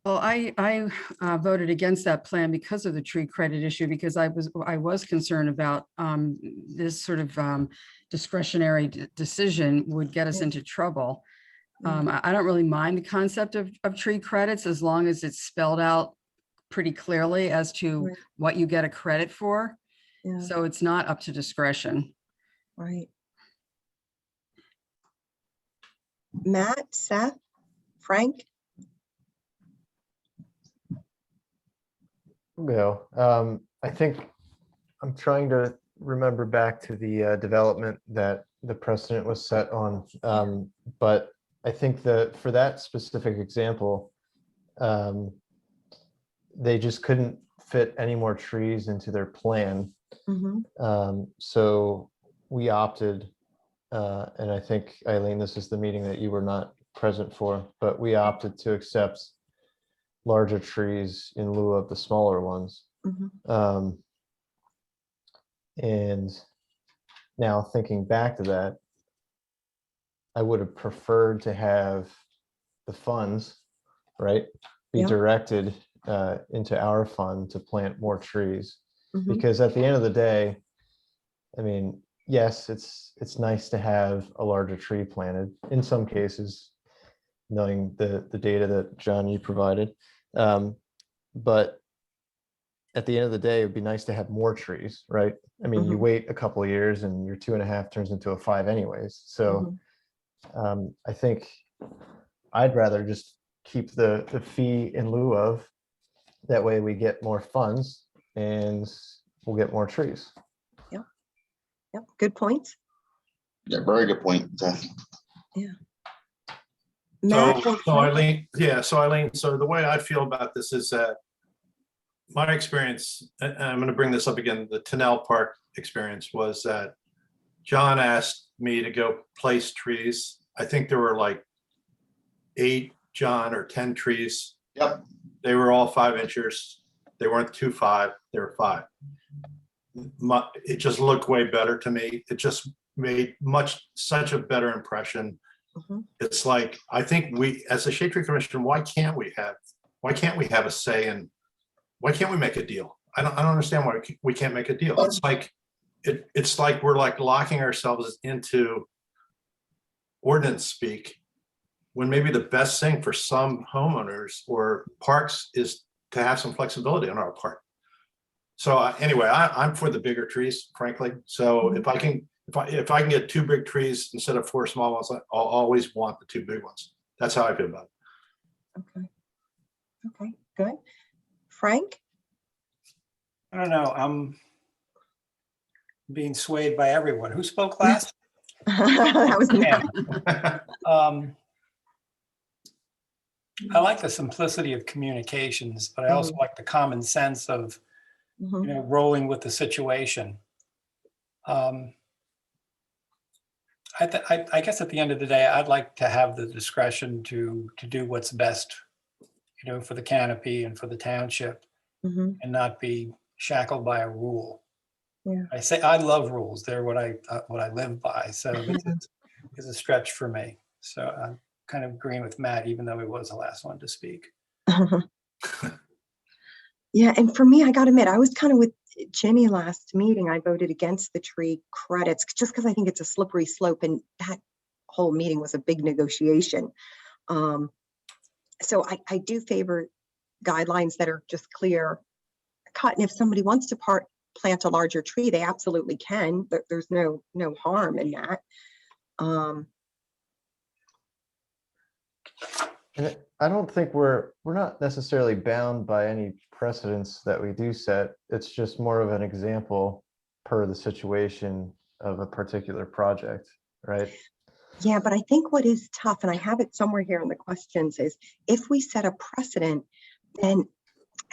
Well, I voted against that plan because of the tree credit issue, because I was concerned about this sort of discretionary decision would get us into trouble. I don't really mind the concept of tree credits as long as it's spelled out pretty clearly as to what you get a credit for. So it's not up to discretion. Right. Matt, Seth, Frank? Go. I think I'm trying to remember back to the development that the precedent was set on. But I think that for that specific example, they just couldn't fit any more trees into their plan. So we opted, and I think, Eileen, this is the meeting that you were not present for, but we opted to accept larger trees in lieu of the smaller ones. And now thinking back to that, I would have preferred to have the funds, right, be directed into our fund to plant more trees. Because at the end of the day, I mean, yes, it's nice to have a larger tree planted in some cases, knowing the data that John, you provided. But at the end of the day, it'd be nice to have more trees, right? I mean, you wait a couple of years and your 2.5 turns into a 5 anyways. So I think I'd rather just keep the fee in lieu of, that way we get more funds and we'll get more trees. Yep. Good point. Yeah, very good point. Matt, So Eileen, so the way I feel about this is that my experience, and I'm going to bring this up again, the Tennell Park experience was that John asked me to go place trees. I think there were like 8, John, or 10 trees. Yep. They were all 5 inches. They weren't 2.5, they were 5. It just looked way better to me. It just made such a better impression. It's like, I think we, as a Shade Tree Commission, why can't we have a say in, why can't we make a deal? I don't understand why we can't make a deal. It's like, it's like we're like locking ourselves into ordinance speak, when maybe the best thing for some homeowners or parks is to have some flexibility on our part. So anyway, I'm for the bigger trees, frankly. So if I can get 2 big trees instead of 4 small ones, I'll always want the 2 big ones. That's how I feel about it. Okay. Okay, good. Frank? I don't know. I'm being swayed by everyone. Who spoke last? That was me. Yeah. I like the simplicity of communications, but I also like the common sense of, Mhm. rolling with the situation. I guess at the end of the day, I'd like to have the discretion to do what's best, for the canopy and for the township, Mhm. and not be shackled by a rule. Yeah. I say I love rules. They're what I live by. So this is a stretch for me. So I'm kind of agreeing with Matt, even though he was the last one to speak. Yeah, and for me, I got to admit, I was kind of with Jenny last meeting. I voted against the tree credits just because I think it's a slippery slope, and that whole meeting was a big negotiation. So I do favor guidelines that are just clear cut, and if somebody wants to plant a larger tree, they absolutely can. There's no harm in that. And I don't think we're not necessarily bound by any precedents that we do set. It's just more of an example per the situation of a particular project, right? Yeah, but I think what is tough, and I have it somewhere here in the questions, is if we set a precedent, then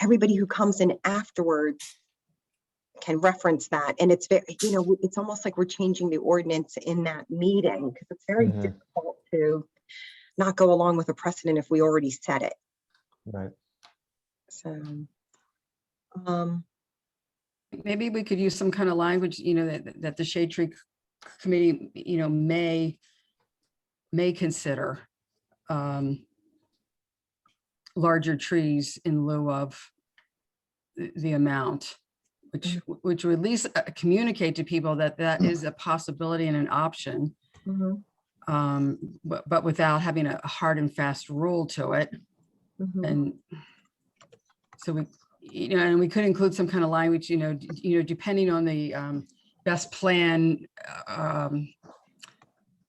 everybody who comes in afterwards can reference that. And it's very, it's almost like we're changing the ordinance in that meeting, because it's very difficult to not go along with a precedent if we already set it. Right. So, Maybe we could use some kind of language, that the shade tree committee, may consider larger trees in lieu of the amount, which would at least communicate to people that is a possibility and an option, but without having a hard and fast rule to it. And so and we could include some kind of language, depending on the best plan,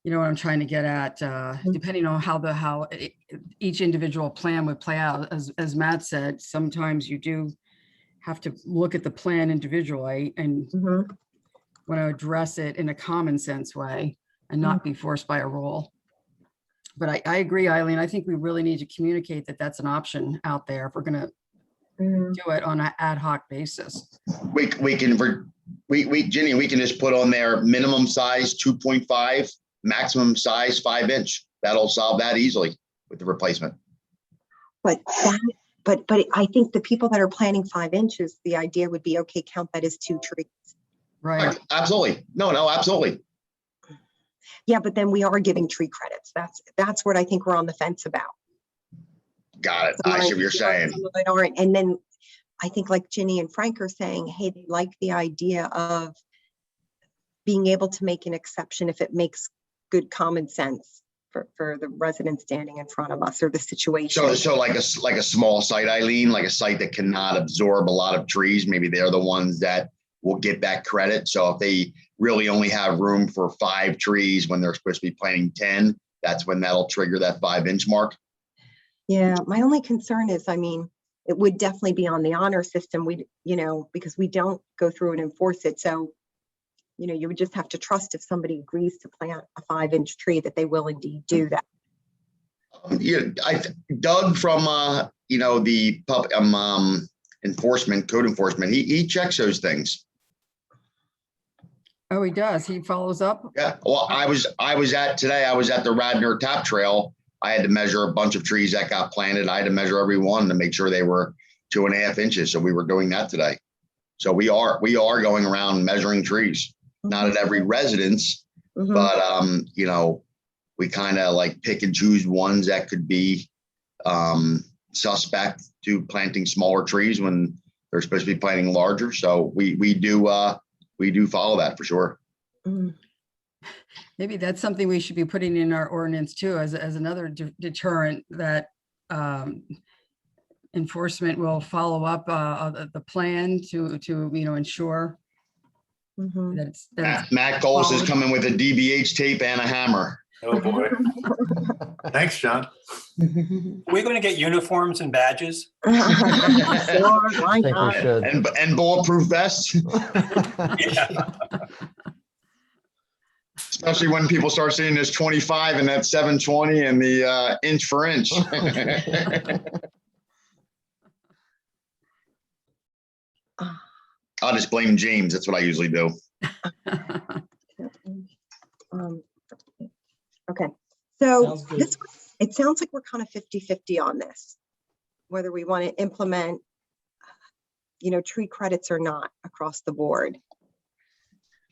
what I'm trying to get at, depending on how each individual plan would play out. As Matt said, sometimes you do have to look at the plan individually and want to address it in a common sense way and not be forced by a rule. But I agree, Eileen. I think we really need to communicate that that's an option out there if we're going to do it on an ad hoc basis. We can, Ginny, we can just put on there minimum size 2.5, maximum size 5 inch. That'll solve that easily with the replacement. But I think the people that are planning 5 inches, the idea would be, okay, count that as 2 trees. Right. Absolutely. No, absolutely. Yeah, but then we are giving tree credits. That's what I think we're on the fence about. Got it. I see what you're saying. Some of it aren't. And then I think like Ginny and Frank are saying, hey, they like the idea of being able to make an exception if it makes good common sense for the resident standing in front of us or the situation. So like a small site, Eileen, like a site that cannot absorb a lot of trees, maybe they're the ones that will get that credit. So if they really only have room for 5 trees when they're supposed to be planting 10, that's when that'll trigger that 5 inch mark. Yeah, my only concern is, it would definitely be on the honor system. Because we don't go through and enforce it. So, you would just have to trust if somebody agrees to plant a 5 inch tree that they will indeed do that. Doug from, the code enforcement, he checks those things. Oh, he does. He follows up. Yeah. Well, I was at the Radnor Tap Trail. I had to measure a bunch of trees that got planted. I had to measure every one to make sure they were 2.5 inches. So we were doing that today. So we are going around measuring trees, not at every residence, but we kind of like pick and choose ones that could be suspect to planting smaller trees when they're supposed to be planting larger. So we do we do follow that for sure. Mm. Maybe that's something we should be putting in our ordinance too, as another deterrent that enforcement will follow up the plan to ensure Mhm. that it's Matt Goals is followed. coming with a DBH tape and a hammer. Oh, boy. Thanks, John. Are we going to get uniforms and badges? Sure, why I think we not? should. And bulletproof vests, Yeah. especially when people start seeing this 25 and that 720 and the inch for inch. I'll just blame James. That's what I usually do. Um, Okay, so Sounds good. it sounds like we're kind of 50-50 on this, whether we want to implement, tree credits or not across the board.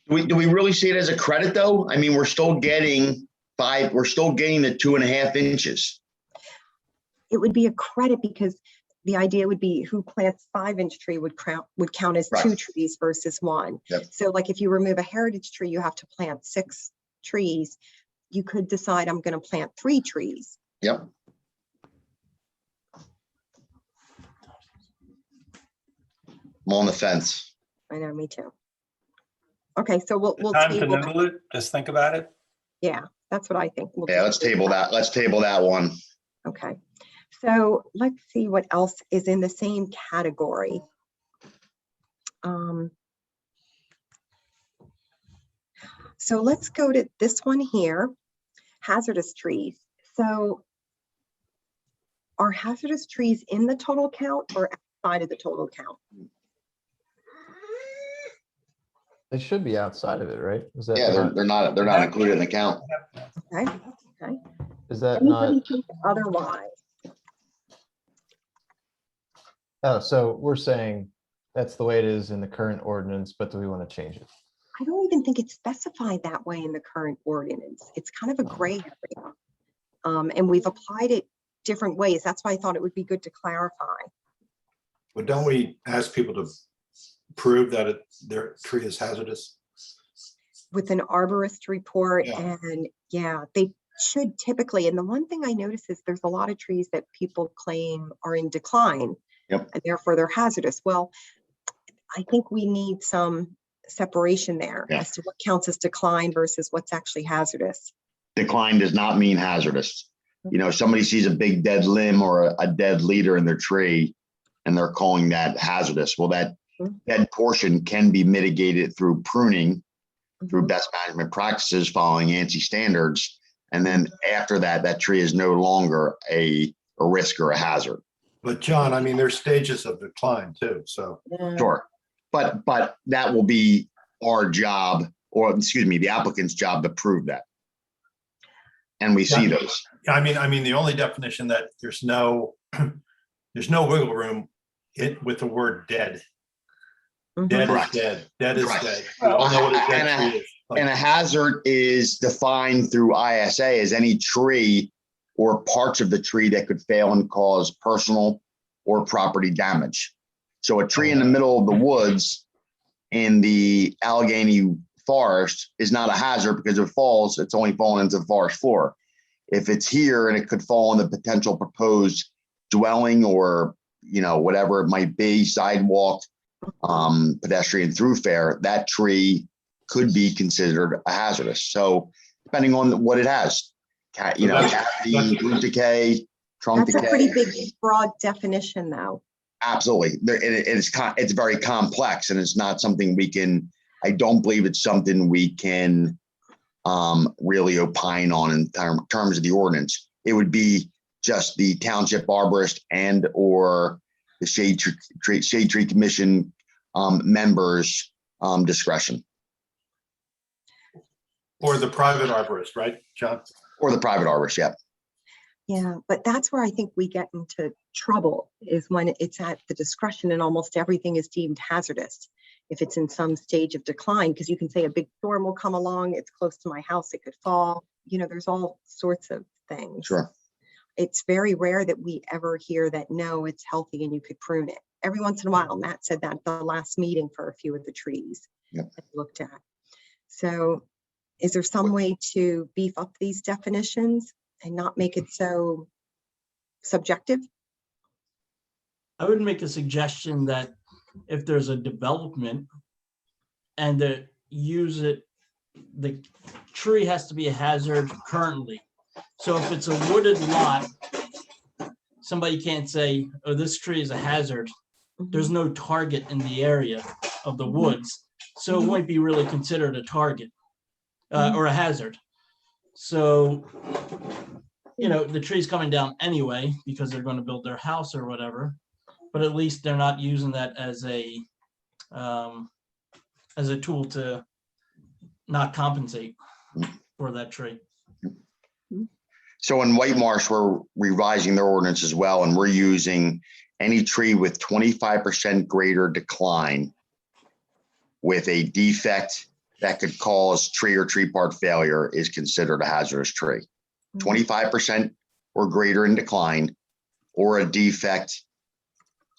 Do we really see it as a credit though? I mean, we're still getting the 2.5 inches. It would be a credit because the idea would be who plants 5-inch tree would count as Right. 2 trees versus 1. Yep. So like if you remove a heritage tree, you have to plant 6 trees. You could decide I'm going to plant 3 trees. Yep. I'm on the fence. I know, me too. Okay, so we'll Time to table that. noodle it, just think about it. Yeah, that's what I think. We'll Yeah, just let's table that. Let's table that one. Okay, so let's see what else is in the same category. So let's go to this one here, hazardous trees. So are hazardous trees in the total count or outside of the total count? They should be outside of it, right? Is that Yeah, not, they're not included in the count. Okay, okay. is that Anybody not? think otherwise? Oh, so we're saying that's the way it is in the current ordinance, but do we want to change it? I don't even think it's specified that way in the current ordinance. It's kind of a gray area. And we've applied it different ways. That's why I thought it would be good to clarify. But don't we ask people to prove that their tree is hazardous? With an arborist report, Yeah. and yeah, they should typically. And the one thing I notice is there's a lot of trees that people claim are in decline. Yep. And therefore they're hazardous. Well, I think we need some separation there Yeah. as to what counts as decline versus what's actually hazardous. Decline does not mean hazardous. Somebody sees a big dead limb or a dead leader in their tree and they're calling that hazardous. Well, that dead portion can be mitigated through pruning, through best management practices, following ANSI standards. And then after that, that tree is no longer a risk or a hazard. But John, I mean, there's stages of decline too, so. Sure. But that will be our job, or excuse me, the applicant's job to prove that. And we see those. I mean, the only definition that there's no wiggle room with the word dead. Dead is Correct. dead. Dead is Correct. dead. We all know what a And dead tree is. Like, And a hazard is defined through ISA as any tree or parts of the tree that could fail and cause personal or property damage. So a tree in the middle of the woods in the Allegheny forest is not a hazard because if it falls, it's only falling into the forest floor. If it's here and it could fall on the potential proposed dwelling or, whatever it might be, sidewalk, pedestrian thoroughfare, that tree could be considered a hazardous. So depending on what it has, cavity, root decay, trunk That's a decay. pretty big, broad definition, though. Absolutely. It's very complex and it's not something I don't believe it's something we can really opine on in terms of the ordinance. It would be just the township arborist and or the shade tree commission members' discretion. or the private arborist, right, John? Or the private arborist, yeah. Yeah, but that's where I think we get into trouble, is when it's at the discretion and almost everything is deemed hazardous. If it's in some stage of decline, because you can say a big storm will come along, it's close to my house, it could fall. There's all sorts of things. Sure. It's very rare that we ever hear that, no, it's healthy and you could prune it. Every once in a while, Matt said that at the last meeting for a few of the trees. Yep. and looked at. So is there some way to beef up these definitions and not make it so subjective? I would make a suggestion that if there's a development and the tree has to be a hazard currently. So if it's a wooded lot, somebody can't say, oh, this tree is a hazard. There's no target in the area of the woods. So it won't be really considered a target or a hazard. So, you know, the tree's coming down anyway because they're going to build their house or whatever, but at least they're not using that as a tool to not compensate for that tree. So in White Marsh, we're revising their ordinance as well, and we're using any tree with 25% greater decline with a defect that could cause tree or tree part failure is considered a hazardous tree. 25% or greater in decline, or a defect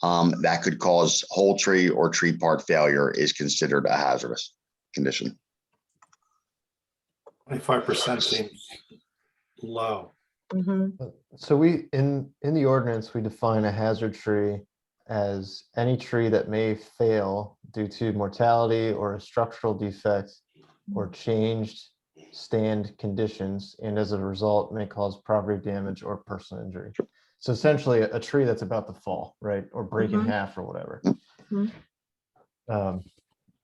that could cause whole tree or tree part failure is considered a hazardous condition. 25% seems low. So we, in the ordinance, we define a hazard tree as any tree that may fail due to mortality or a structural defect or changed stand conditions, and as a result may cause property damage or personal injury. So essentially a tree that's about to fall, right, or break in half or whatever.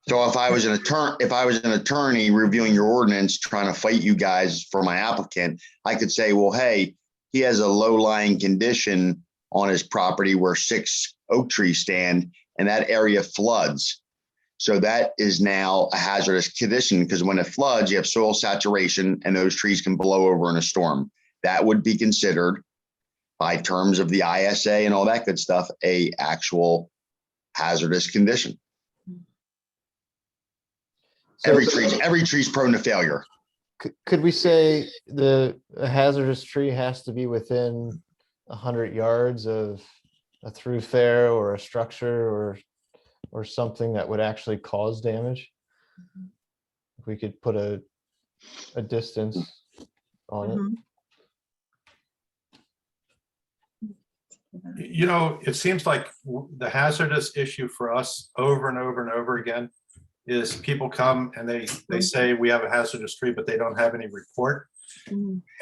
So if I was an attorney reviewing your ordinance, trying to fight you guys for my applicant, I could say, well, hey, he has a low-lying condition on his property where 6 oak trees stand, and that area floods. So that is now a hazardous condition, because when it floods, you have soil saturation and those trees can blow over in a storm. That would be considered, by terms of the ISA and all that good stuff, a actual hazardous condition. So Every tree's prone to failure. could we say a hazardous tree has to be within 100 yards of a thoroughfare or a structure or something that would actually cause damage? If we could put a distance on it. You know, it seems like the hazardous issue for us over and over and over again is people come and they say we have a hazardous tree, but they don't have any report.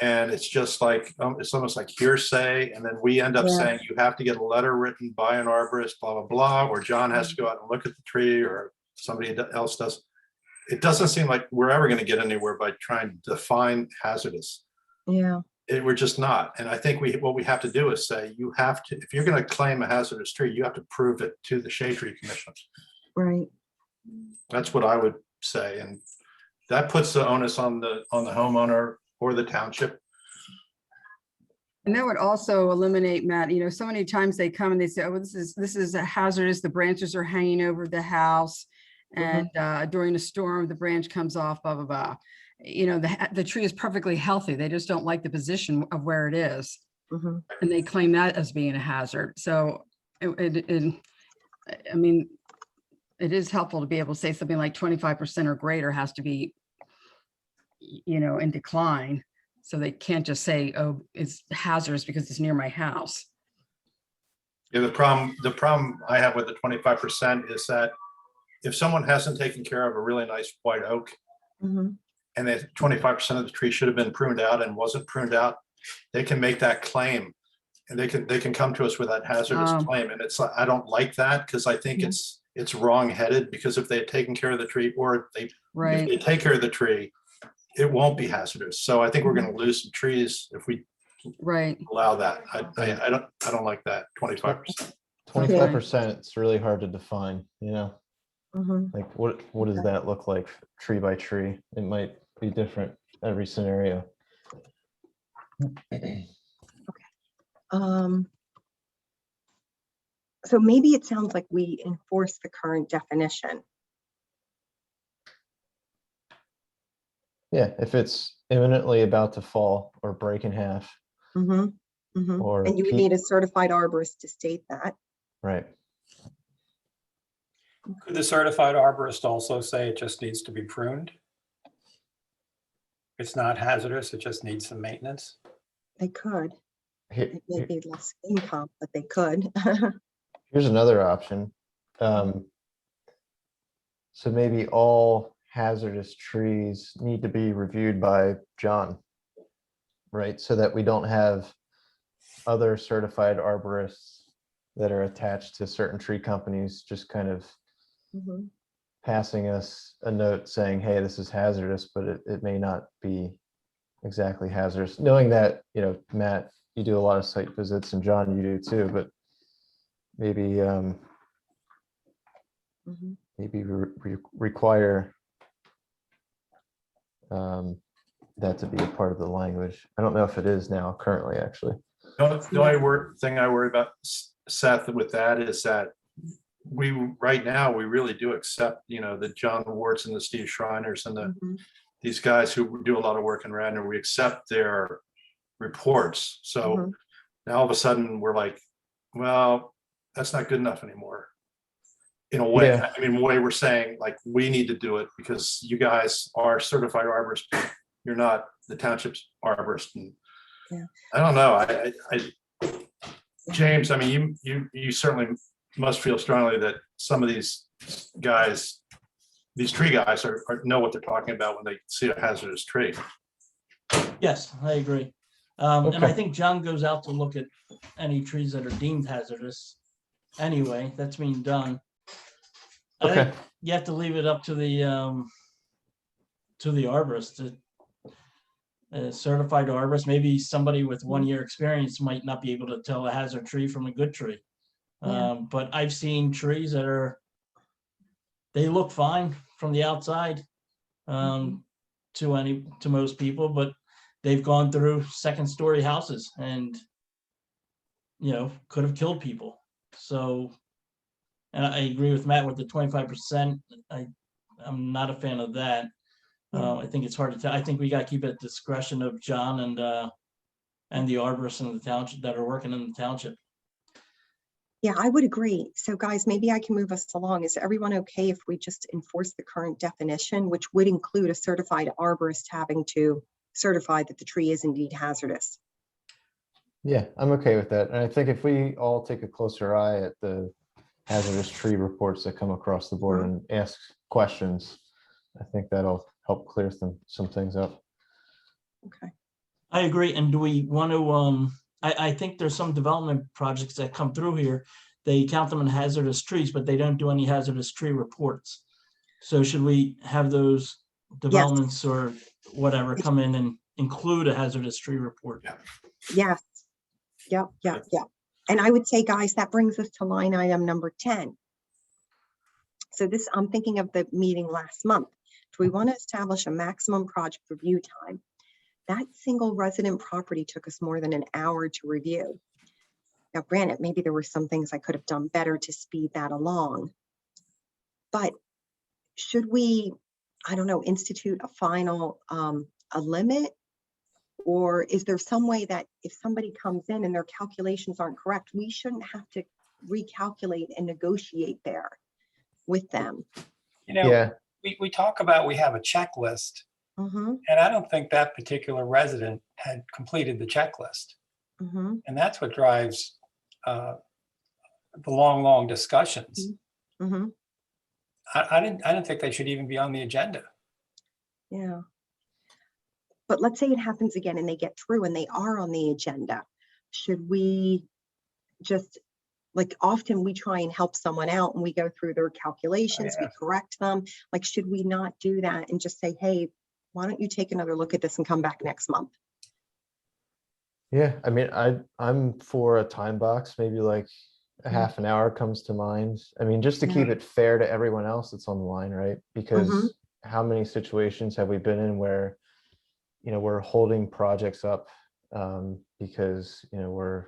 And it's just like, it's almost like hearsay. And then we end up saying you have to get a letter written by an arborist, blah, blah, blah, or John has to go out and look at the tree, or somebody else does. It doesn't seem like we're ever going to get anywhere by trying to define hazardous. We're just not. And I think what we have to do is say, you have to, if you're going to claim a hazardous tree, you have to prove it to the Shade Tree Commission. Right. That's what I would say. And that puts the onus on the homeowner or the township. And that would also eliminate, Matt, you know, so many times they come and they say, oh, this is a hazardous, the branches are hanging over the house. And during a storm, the branch comes off, blah, blah, blah. You know, the tree is perfectly healthy. They just don't like the position of where it is. And they claim that as being a hazard. So I mean, it is helpful to be able to say something like 25% or greater has to be, you know, in decline. So they can't just say, oh, it's hazardous because it's near my house. Yeah, the problem I have with the 25% is that if someone hasn't taken care of a really nice white oak, and that 25% of the tree should have been pruned out and wasn't pruned out, they can make that claim, and they can come to us with that hazardous claim. And it's, I don't like that, because I think it's wrong-headed, because if they had taken care of the tree, or if they take care of the tree, it won't be hazardous. So I think we're going to lose some trees if we allow that. I don't like that 25%. 25%, it's really hard to define, you know? Like what does that look like tree by tree? It might be different every scenario. So maybe it sounds like we enforce the current definition. Yeah, if it's imminently about to fall or break in half. Or And you would need a certified arborist to state that. Right. Could the certified arborist also say it just needs to be pruned? It's not hazardous, it just needs some maintenance? They could. Here- It may be less income, but they could. Here's another option. So maybe all hazardous trees need to be reviewed by John, right? So that we don't have other certified arborists that are attached to certain tree companies just kind of Mhm. passing us a note saying, hey, this is hazardous, but it may not be exactly hazardous. Knowing that, you know, Matt, you do a lot of site visits, and John, you do too, but maybe Mhm. maybe require that to be a part of the language. I don't know if it is now currently, actually. The only thing I worry about, Seth, with that is that right now, we really do accept, you know, the John Warts and the Steve Shriners and Mhm. these guys who do a lot of work in Radnor, we accept their reports. So Mhm. now all of a sudden we're like, well, that's not good enough anymore. In a way, Yeah. I mean, way we're saying like, we need to do it because you guys are certified arborists. You're not the township's arborist. And Yeah. I don't know. James, I mean, you certainly must feel strongly that some of these guys, these tree guys know what they're talking about when they see a hazardous tree. Yes, I agree. And I Okay. think John goes out to look at any trees that are deemed hazardous. Anyway, that's being done. I think Okay. you have to leave it up to the arborist, a certified arborist. Maybe somebody with 1 year experience might not be able to tell a hazard tree from a good tree. Yeah. But I've seen trees that they look fine from the outside to most people, but they've gone through second-story houses and, you know, could have killed people. So, and I agree with Matt with the 25%. I'm not a fan of that. Yeah. I think it's hard to tell. I think we got to keep it at discretion of John and the arborists in the township that are working in the township. Yeah, I would agree. So guys, maybe I can move us along. Is everyone okay if we just enforce the current definition, which would include a certified arborist having to certify that the tree is indeed hazardous? Yeah, I'm okay with that. And I think if we all take a closer eye at the hazardous tree reports that come across the board and ask questions, I think that'll help clear some things up. Okay. I agree. And do we want to, I think there's some development projects that come through here. They count them in hazardous trees, but they don't do any hazardous tree reports. So should we have those developments or whatever come in and include a hazardous tree report? Yes. Yep. And I would say, guys, that brings us to line item number 10. So this, I'm thinking of the meeting last month. Do we want to establish a maximum project review time? That single resident property took us more than an hour to review. Now, granted, maybe there were some things I could have done better to speed that along. But should we, I don't know, institute a final, a limit? Or is there some way that if somebody comes in and their calculations aren't correct, we shouldn't have to recalculate and negotiate there with them? You know, Yeah, we talk about, we have a checklist, Mm-hmm, and I don't think that particular resident had completed the checklist. mm-hmm, And that's what drives the long discussions. mm-hmm. I didn't think they should even be on the agenda. Yeah. But let's say it happens again and they get through and they are on the agenda. Should we just, like, often we try and help someone out and we go through their calculations, we correct them. Like, should we not do that and just say, hey, why don't you take another look at this and come back next month? yeah. I mean, I'm for a time box, maybe like a half an hour comes to mind. I mean, just to keep it fair to everyone else that's on the line, right? Because how many situations have we been in where, you know, we're holding projects up because, you know,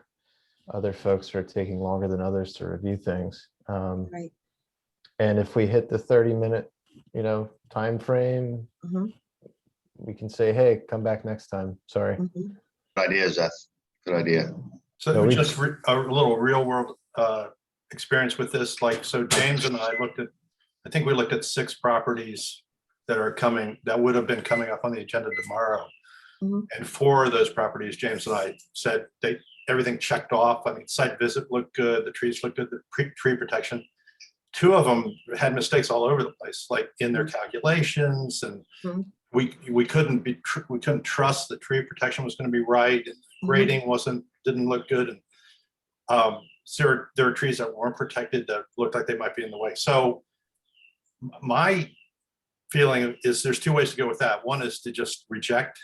other folks are taking longer than others to review things. Right. And if we hit the 30-minute, you know, time frame, we can say, hey, come back next time. Sorry. Good idea, Seth. Good idea. So No, we just a little real world experience with this. Like, so James and I looked at I think we looked at 6 properties that are coming, that would have been coming up on the agenda tomorrow. Mhm. And 4 of those properties, James and I said everything checked off. I mean, site visit looked good, the trees looked good, the tree protection. 2 of them had mistakes all over the place, like in their calculations, and Mhm. we couldn't trust the tree protection was going to be right, and grading didn't look good, and so there are trees that weren't protected that looked like they might be in the way. So my feeling is there's 2 ways to go with that. One is to just reject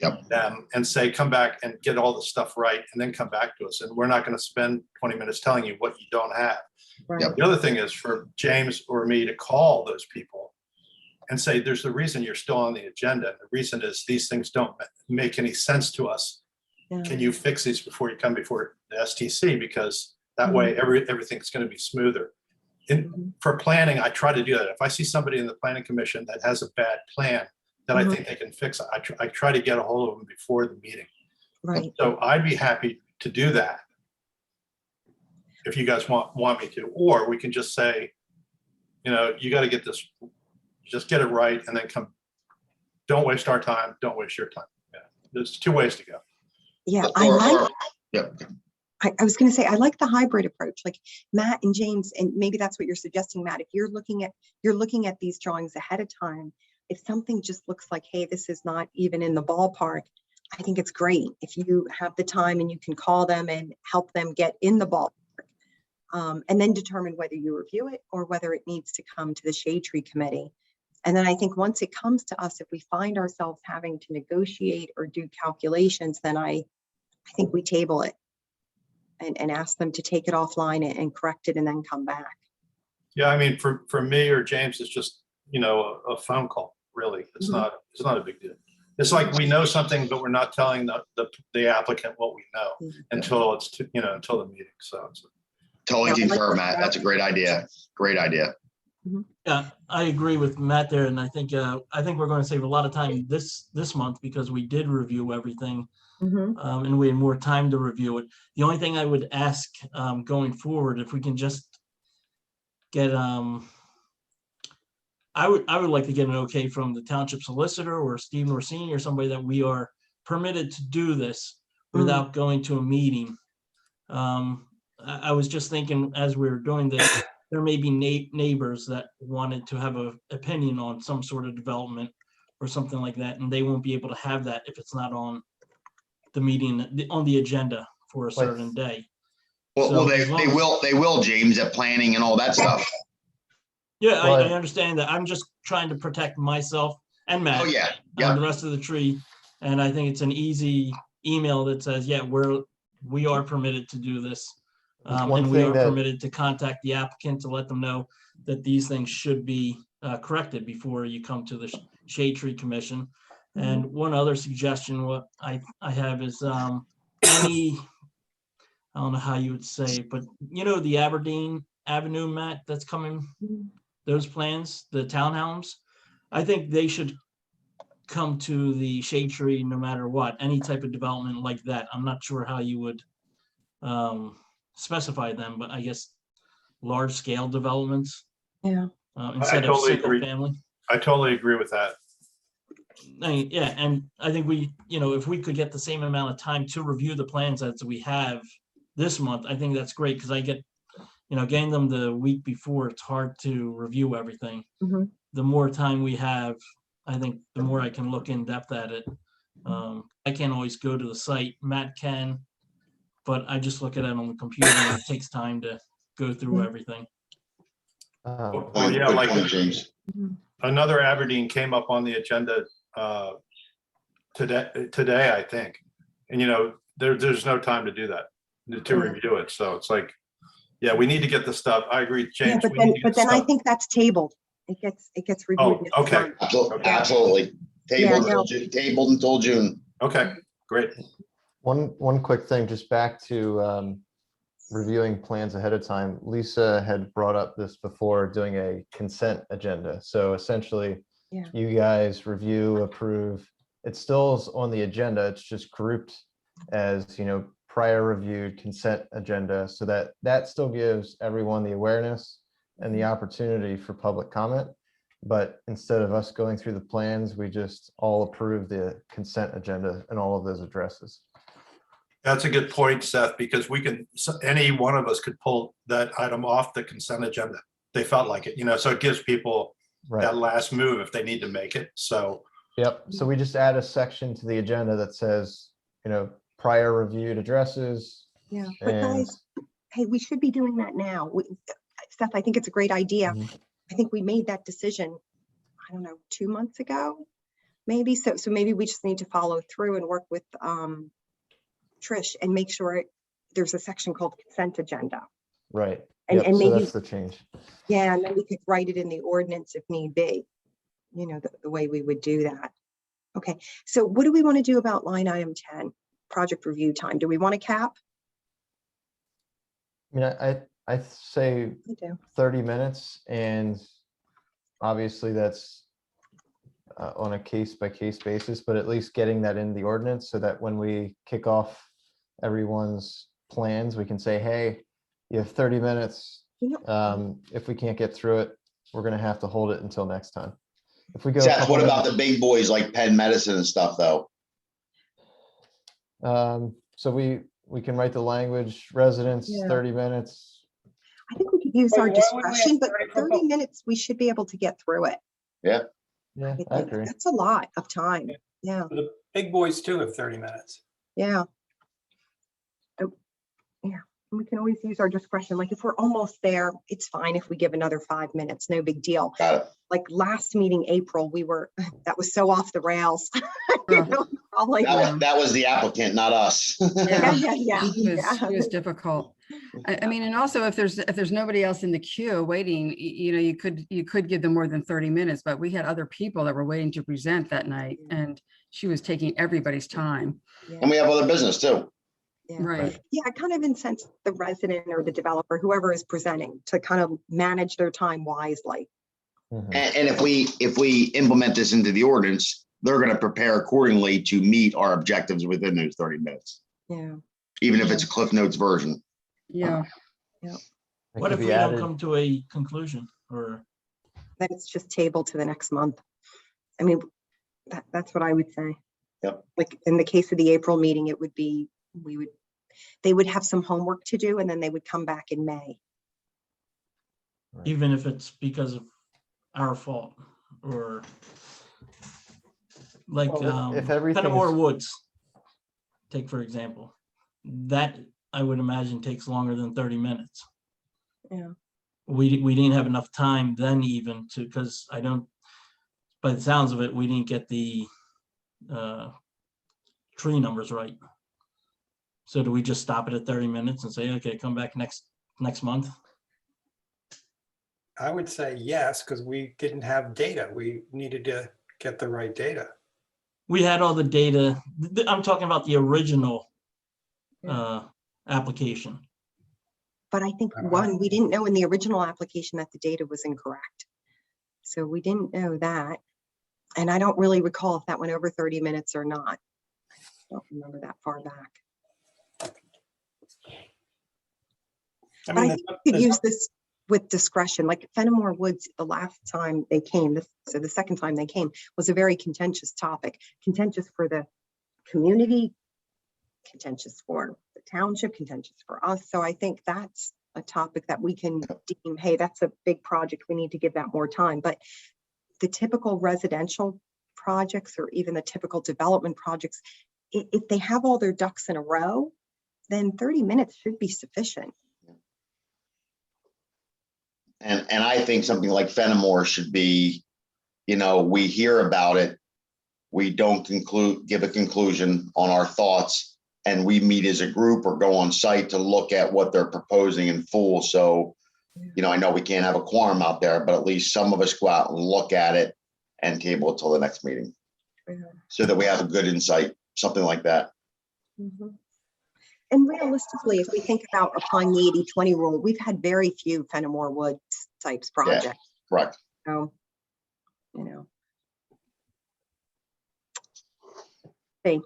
them and say, come back and get all the stuff right, and then come back to us. And we're not going to spend 20 minutes telling you what you don't have. Right. The other thing is for James or me to call those people and say, there's a reason you're still on the agenda. The reason is these things don't make any sense to us. Yeah. Can you fix these before you come before the STC? Because that way everything's going to be smoother. For planning, I try to do that. If I see somebody in the planning commission that has a bad plan that I think they can fix, I try to get a hold of them before the meeting. Right. So I'd be happy to do that if you guys want me to, or we can just say, you know, you got to get this, just get it right, and then come. Don't waste our time. Don't waste your time. Yeah, there's 2 ways to go. Yeah, Yep. I was going to say, I like the hybrid approach, like Matt and James, and maybe that's what you're suggesting, Matt. If you're looking at these drawings ahead of time, if something just looks like, hey, this is not even in the ballpark, I think it's great if you have the time and you can call them and help them get in the ballpark, and then determine whether you review it or whether it needs to come to the Shade Tree Committee. And then I think once it comes to us, if we find ourselves having to negotiate or do calculations, then I think we table it and ask them to take it offline and correct it and then come back. Yeah, I mean, for me or James, it's just, you know, a phone call. Really, it's not a big deal. It's like we know something, but we're not telling the applicant what we know until until the meeting. So it's Totally Yeah, I like concur, that. Matt. That's a great idea. Great idea. Yeah, I agree with Matt there, and I think we're going to save a lot of time this month because we did review everything, and we had more time to review it. The only thing I would ask going forward, if we can just get I would like to get an okay from the township solicitor or Stephen Orsini or somebody that we are permitted to do this without going to a meeting. I was just thinking as we were doing this, there may be neighbors that wanted to have an opinion on some sort of development or something like that, and they won't be able to have that if it's not on the meeting, on the agenda for a certain day. Well, they will, James, at planning and all that stuff. Yeah, I understand that. I'm just trying to protect myself and Matt. Oh, yeah. And the rest of the tree. And I think it's an easy email that says, yeah, we are permitted to do this. And we are permitted to contact the applicant to let them know that these things should be corrected before you come to the Shade Tree Commission. And one other suggestion, what I have is any, I don't know how you would say it, but you know, the Aberdeen Avenue, Matt, that's coming, those plans, the townhomes, I think they should come to the Shade Tree no matter what, any type of development like that. I'm not sure how you would specify them, but I guess large scale developments. Yeah. Instead of single family. I totally agree with that. Yeah, and I think we, if we could get the same amount of time to review the plans as we have this month, I think that's great, because I get, getting them the week before, it's hard to review everything. The more time we have, I think the more I can look in depth at it. I can't always go to the site, Matt can, but I just look at it on the computer and it takes time to go through everything. Yeah, like another Aberdeen came up on the agenda today, I think, and there's no time to do that, to review it. So it's like, yeah, we need to get the stuff. I agree, James. Yeah, but then I think that's tabled. It gets reviewed. Oh, okay. Absolutely. Tabled until June. Okay, great. One quick thing, just back to reviewing plans ahead of time. Lisa had brought up this before, doing a consent agenda. So essentially, you guys review, approve. It still is on the agenda. It's just grouped as, prior reviewed consent agenda, so that still gives everyone the awareness and the opportunity for public comment. But instead of us going through the plans, we just all approve the consent agenda and all of those addresses. That's a good point, Seth, because we can, any one of us could pull that item off the consent agenda. They felt like it, so it gives people Right. that last move if they need to make it. So, Yep. So we just add a section to the agenda that says, prior reviewed addresses. Yeah, but And guys, hey, we should be doing that now. Seth, I think it's a great idea. Mhm. I think we made that decision, I don't know, 2 months ago, maybe. So maybe we just need to follow through and work with Trish and make sure there's a section called consent agenda. right. And, Yep, and so maybe, that's the change. yeah, and then we could write it in the ordinance if need be, the way we would do that. Okay, so what do we want to do about line item 10, project review time? Do we want to cap? I mean, I say I do. 30 minutes, and obviously that's on a case-by-case basis, but at least getting that in the ordinance so that when we kick off everyone's plans, we can say, hey, you have 30 minutes. If we can't get through it, we're going to have to hold it until next time. If we go, Seth, what about the big boys like Penn Medicine and stuff, though? So we can write the language, residents, Yeah. 30 minutes. I think we could use Wait, our why wouldn't we have discretion, but 30 for 30 both? minutes, we should be able to get through it. Yeah, I I think agree. that's a lot of time. Yeah, The big boys too have 30 minutes. yeah. Yeah, we can always use our discretion. Like if we're almost there, it's fine if we give another 5 minutes, no big deal. Got it. Like last meeting, April, that was so off the rails. Probably. That was the applicant, not us. Yeah, yeah. It was difficult. I mean, and also if there's nobody else in the queue waiting, you could give them more than 30 minutes, but we had other people that were waiting to present that night, and she was taking everybody's time. And we have other business too. Yeah. Right. Yeah, it kind of incents the resident or the developer, whoever is presenting, to kind of manage their time wisely. Mhm. And if we implement this into the ordinance, they're going to prepare accordingly to meet our objectives within those 30 minutes, Yeah. even if it's a Cliff Notes version. Yeah. It What could if be we don't added- come to a conclusion or? That it's just tabled to the next month. I mean, that's what I would say. Yep. Like in the case of the April meeting, it would be, they would have some homework to do, and then they would come back in May. Even if it's because of our fault or like Well, if everything Fenimore is- Woods, take for example, that I would imagine takes longer than 30 minutes. Yeah. We didn't have enough time then even to, because by the sounds of it, we didn't get the tree numbers right. So do we just stop it at 30 minutes and say, okay, come back next month? I would say yes, because we didn't have data. We needed to get the right data. We had all the data. I'm talking about the original application. But I think we didn't know in the original application that the data was incorrect. So we didn't know that. And I don't really recall if that went over 30 minutes or not. I don't remember that far back. I But I mean, think we could use this with discretion. Like Fenimore Woods, the last time they came, so the second time they came, was a very contentious topic. Contentious for the community, contentious for the township, contentious for us. So I think that's a topic that we can deem, hey, that's a big project. We need to give that more time. But the typical residential projects or even the typical development projects, if they have all their ducks in a row, then 30 minutes should be sufficient. And I think something like Fenimore should be, we hear about it. We don't give a conclusion on our thoughts, and we meet as a group or go on site to look at what they're proposing in full. So, I know we can't have a quorum out there, but at least some of us go out and look at it and table it till the next meeting so that we have a good insight, something like that. Mhm. And realistically, if we think about applying the 80-20 rule, we've had very few Fenimore Woods types projects. Correct. So, see.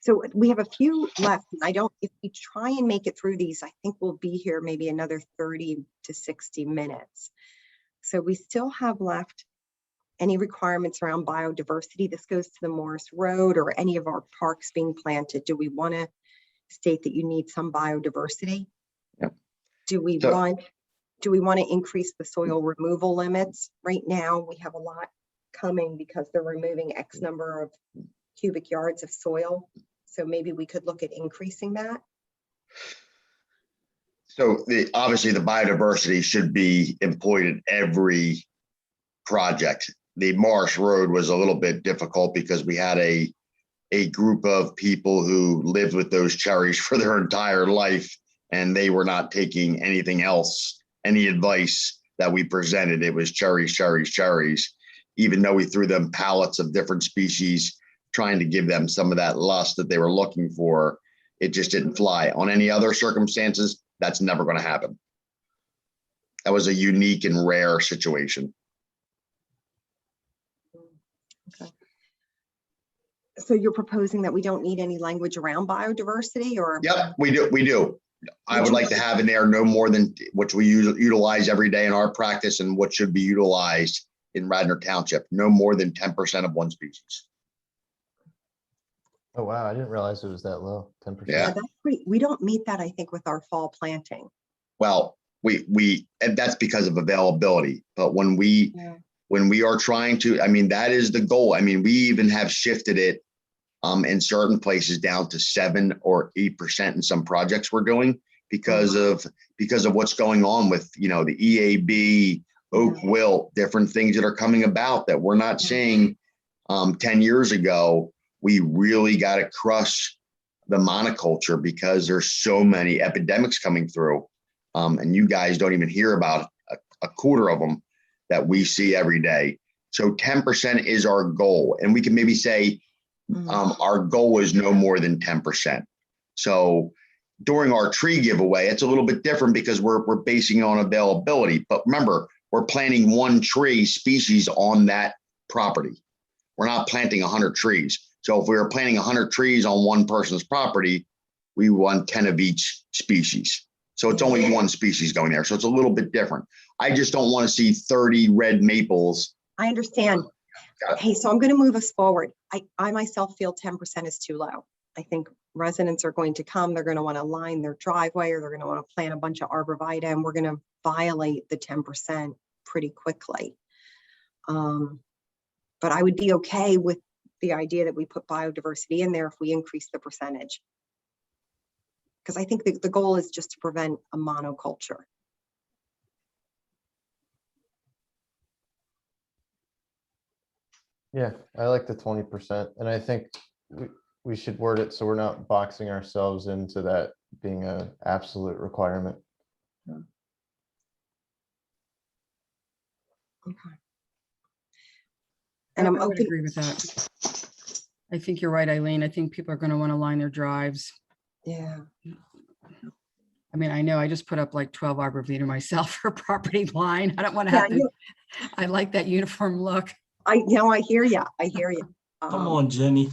So we have a few left. And I don't, if we try and make it through these, I think we'll be here maybe another 30 to 60 minutes. So we still have left any requirements around biodiversity. This goes to the Morris Road or any of our parks being planted. Do we want to state that you need some biodiversity? Yep. Do we So- want to increase the soil removal limits? Right now, we have a lot coming because they're removing X number of cubic yards of soil. So maybe we could look at increasing that. So obviously the biodiversity should be employed in every project. The Marsh Road was a little bit difficult because we had a group of people who lived with those cherries for their entire life, and they were not taking anything else, any advice that we presented. It was cherries, cherries, cherries, even though we threw them pallets of different species, trying to give them some of that lust that they were looking for. It just didn't fly. On any other circumstances, that's never going to happen. That was a unique and rare situation. Okay. So you're proposing that we don't need any language around biodiversity, or? Yep, we do. I would like to have in there no more than which we utilize every day in our practice and what should be utilized in Radnor Township, no more than 10% of one species. Oh, wow. I didn't realize it was that low, 10%. Yeah. That's we don't meet that, I think, with our fall planting. Well, and that's because of availability. But when we are trying to, I mean, that is the goal. I mean, we even have shifted it in certain places down to 7 or 8% in some projects we're doing because of what's going on with, the EAB, oak wilt, different things that are coming about that we're not seeing 10 years ago. We really got to crush the monoculture because there's so many epidemics coming through. And you guys don't even hear about a quarter of them that we see every day. So 10% is our goal. And we can maybe say our goal is no more than 10%. So during our tree giveaway, it's a little bit different because we're basing it on availability. But remember, we're planting one tree species on that property. We're not planting 100 trees. So if we were planting 100 trees on one person's property, we want 10 of each species. So it's only one species going there. So it's a little bit different. I just don't want to see 30 red maples. I understand. Hey, so I'm going to move us forward. I myself feel 10% is too low. I think residents are going to come. They're going to want to line their driveway, or they're going to want to plant a bunch of arborvitae, and we're going to violate the 10% pretty quickly. But I would be okay with the idea that we put biodiversity in there if we increase the percentage. Because I think the goal is just to prevent a monoculture. Yeah, I like the 20%. And I think we should word it so we're not boxing ourselves into that being an absolute requirement. Okay. And I'm I would open. agree with that. I think you're right, Eileen. I think people are going to want to line their drives. Yeah. I mean, I know I just put up like 12 arborvitae myself for property line. I don't want to have to. I like that uniform look. I hear you. I hear you. Come on, Jenny.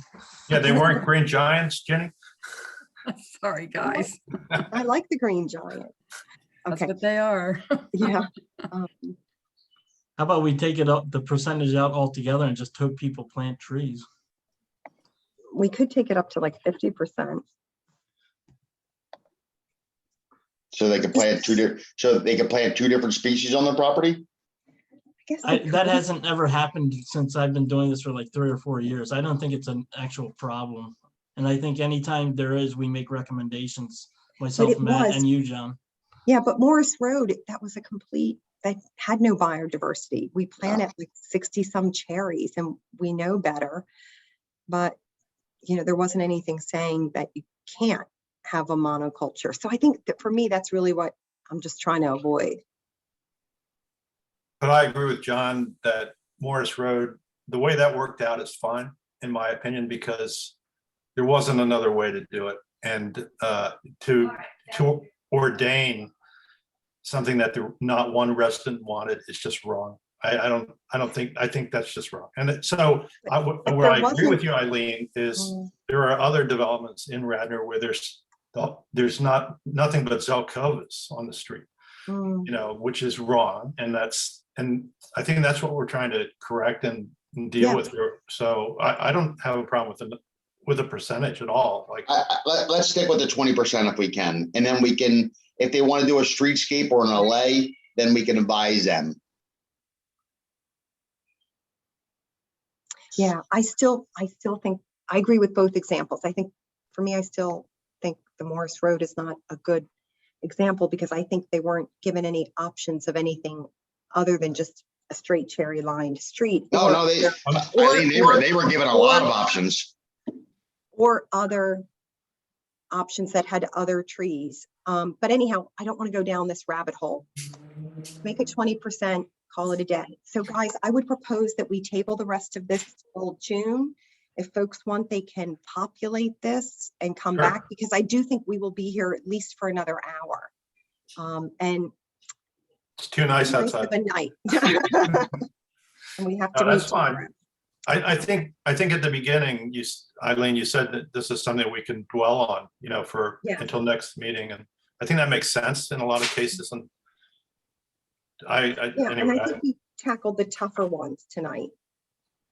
Yeah, they weren't green giants, Jenny. Sorry, guys. I like the green giant. That's Okay. what they are. Yeah. How about we take it up, the percentage out altogether and just hope people plant trees? We could take it up to like 50%. So they can plant two different species on their property. I guess they That could. hasn't ever happened since I've been doing this for like 3 or 4 years. I don't think it's an actual problem. And I think anytime there is, we make recommendations, myself, it Matt, was. and you, John. Yeah, but Morris Road, that was that had no biodiversity. We planted like 60 some cherries, and we know better. But, there wasn't anything saying that you can't have a monoculture. So I think that for me, that's really what I'm just trying to avoid. But I agree with John that Morris Road, the way that worked out is fine, in my opinion, because there wasn't another way to do it. And to ordain something that not one resident wanted is just wrong. I think that's just wrong. And so But where there I agree with wasn't- you, Eileen, is Mm. there are other developments in Radnor where there's nothing but Zelkovas on the street, Mm, which is wrong. And I think that's what we're trying to correct and deal Yeah. with here. So I don't have a problem with a percentage at all. Like, Let's stick with the 20% if we can, and then we can, if they want to do a streetscape or an alley, then we can advise them. Yeah, I still think, I agree with both examples. I think, for me, I still think the Morris Road is not a good example because I think they weren't given any options of anything other than just a straight cherry lined street. No, or- no, they or- were given a lot of options. Or other options that had other trees. But anyhow, I don't want to go down this rabbit hole. Make it 20%, call it a day. So guys, I would propose that we table the rest of this till June. If folks want, they can populate this and come Sure. back, because I do think we will be here at least for another hour. And it's too nice nice outside. of a night. And we have to No, move that's fine. tomorrow. I think at the beginning, Eileen, you said that this is something we can dwell on, for Yeah. until next meeting. And I think that makes sense in a lot of cases. And Yeah, and anyway, I think we tackled the tougher ones tonight.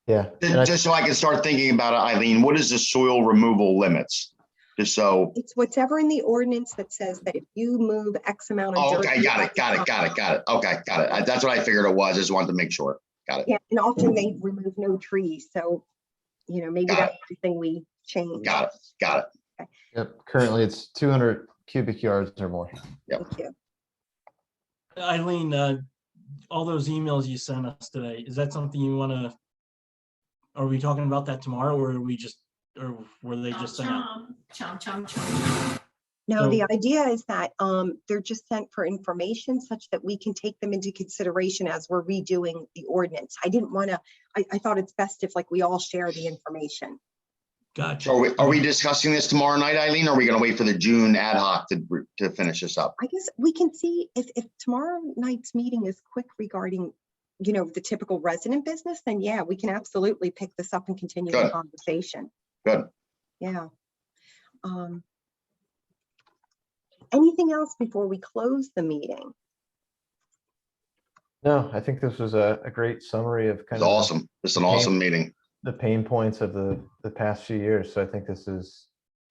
Yeah. And Just so I can start thinking about it, Eileen, what is the soil removal limits? Just so, It's whatever in the ordinance that says that if you move X amount of oh, dirt. okay, you got have it. Okay, got it. That's what I figured it was. I just wanted to make sure. Got it. Yeah, and often they remove no trees, so, maybe Got that's something we change. Got it. Yep, currently it's 200 cubic yards or more. Thank you. Eileen, all those emails you sent us today, is that something you want to, are we talking about that tomorrow, or or were they just saying? No, So- the idea is that they're just sent for information such that we can take them into consideration as we're redoing the ordinance. I didn't want to, I thought it's best if we all share the information. Gotcha. So are we discussing this tomorrow night, Eileen, or are we going to wait for the June ad hoc to finish this up? I guess we can see if tomorrow night's meeting is quick regarding, the typical resident business, then yeah, we can absolutely pick this up and continue the Good. conversation. Good. Yeah. Anything else before we close the meeting? No, I think this was a great summary of It's kind of awesome. It's an awesome meeting. the pain points of the past few years. So I think this is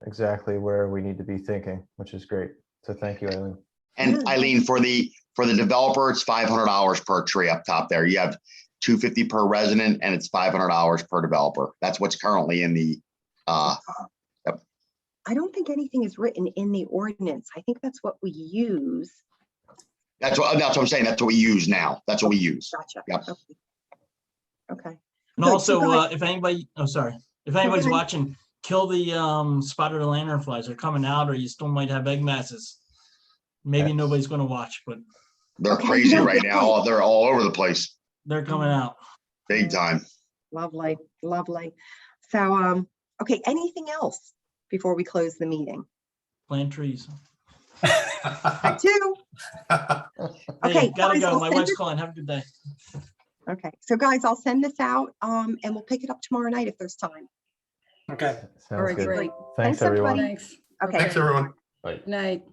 exactly where we need to be thinking, which is great. So thank you, Eileen. And Yeah. Eileen, for the developer, it's $500 per tree up top there. You have $250 per resident and it's $500 per developer. That's what's currently in the, I don't think anything is written in the ordinance. I think that's what we use. that's what I'm saying. That's what we use now. That's what we use. Gotcha. Yep. Okay. And Good, also, so guys- if anybody's ahead. watching, kill the spotted lanternflies. They're coming out, or you still might have egg masses. Maybe Yes. nobody's going to watch, but They're Okay, crazy no, right good now. point. They're all over the place. they're coming out. Big time. Lovely, lovely. So, okay, anything else before we close the meeting? Plant trees. That too. Hey, Okay, gotta guys, go. I'll My send wife's it- calling. Have a good day. Okay, so guys, I'll send this out, and we'll pick it up tomorrow night if there's time. Okay. Sounds right, good. great. Thanks, Thanks, everybody. everyone. Thanks. Okay. Thanks, everyone. Good night.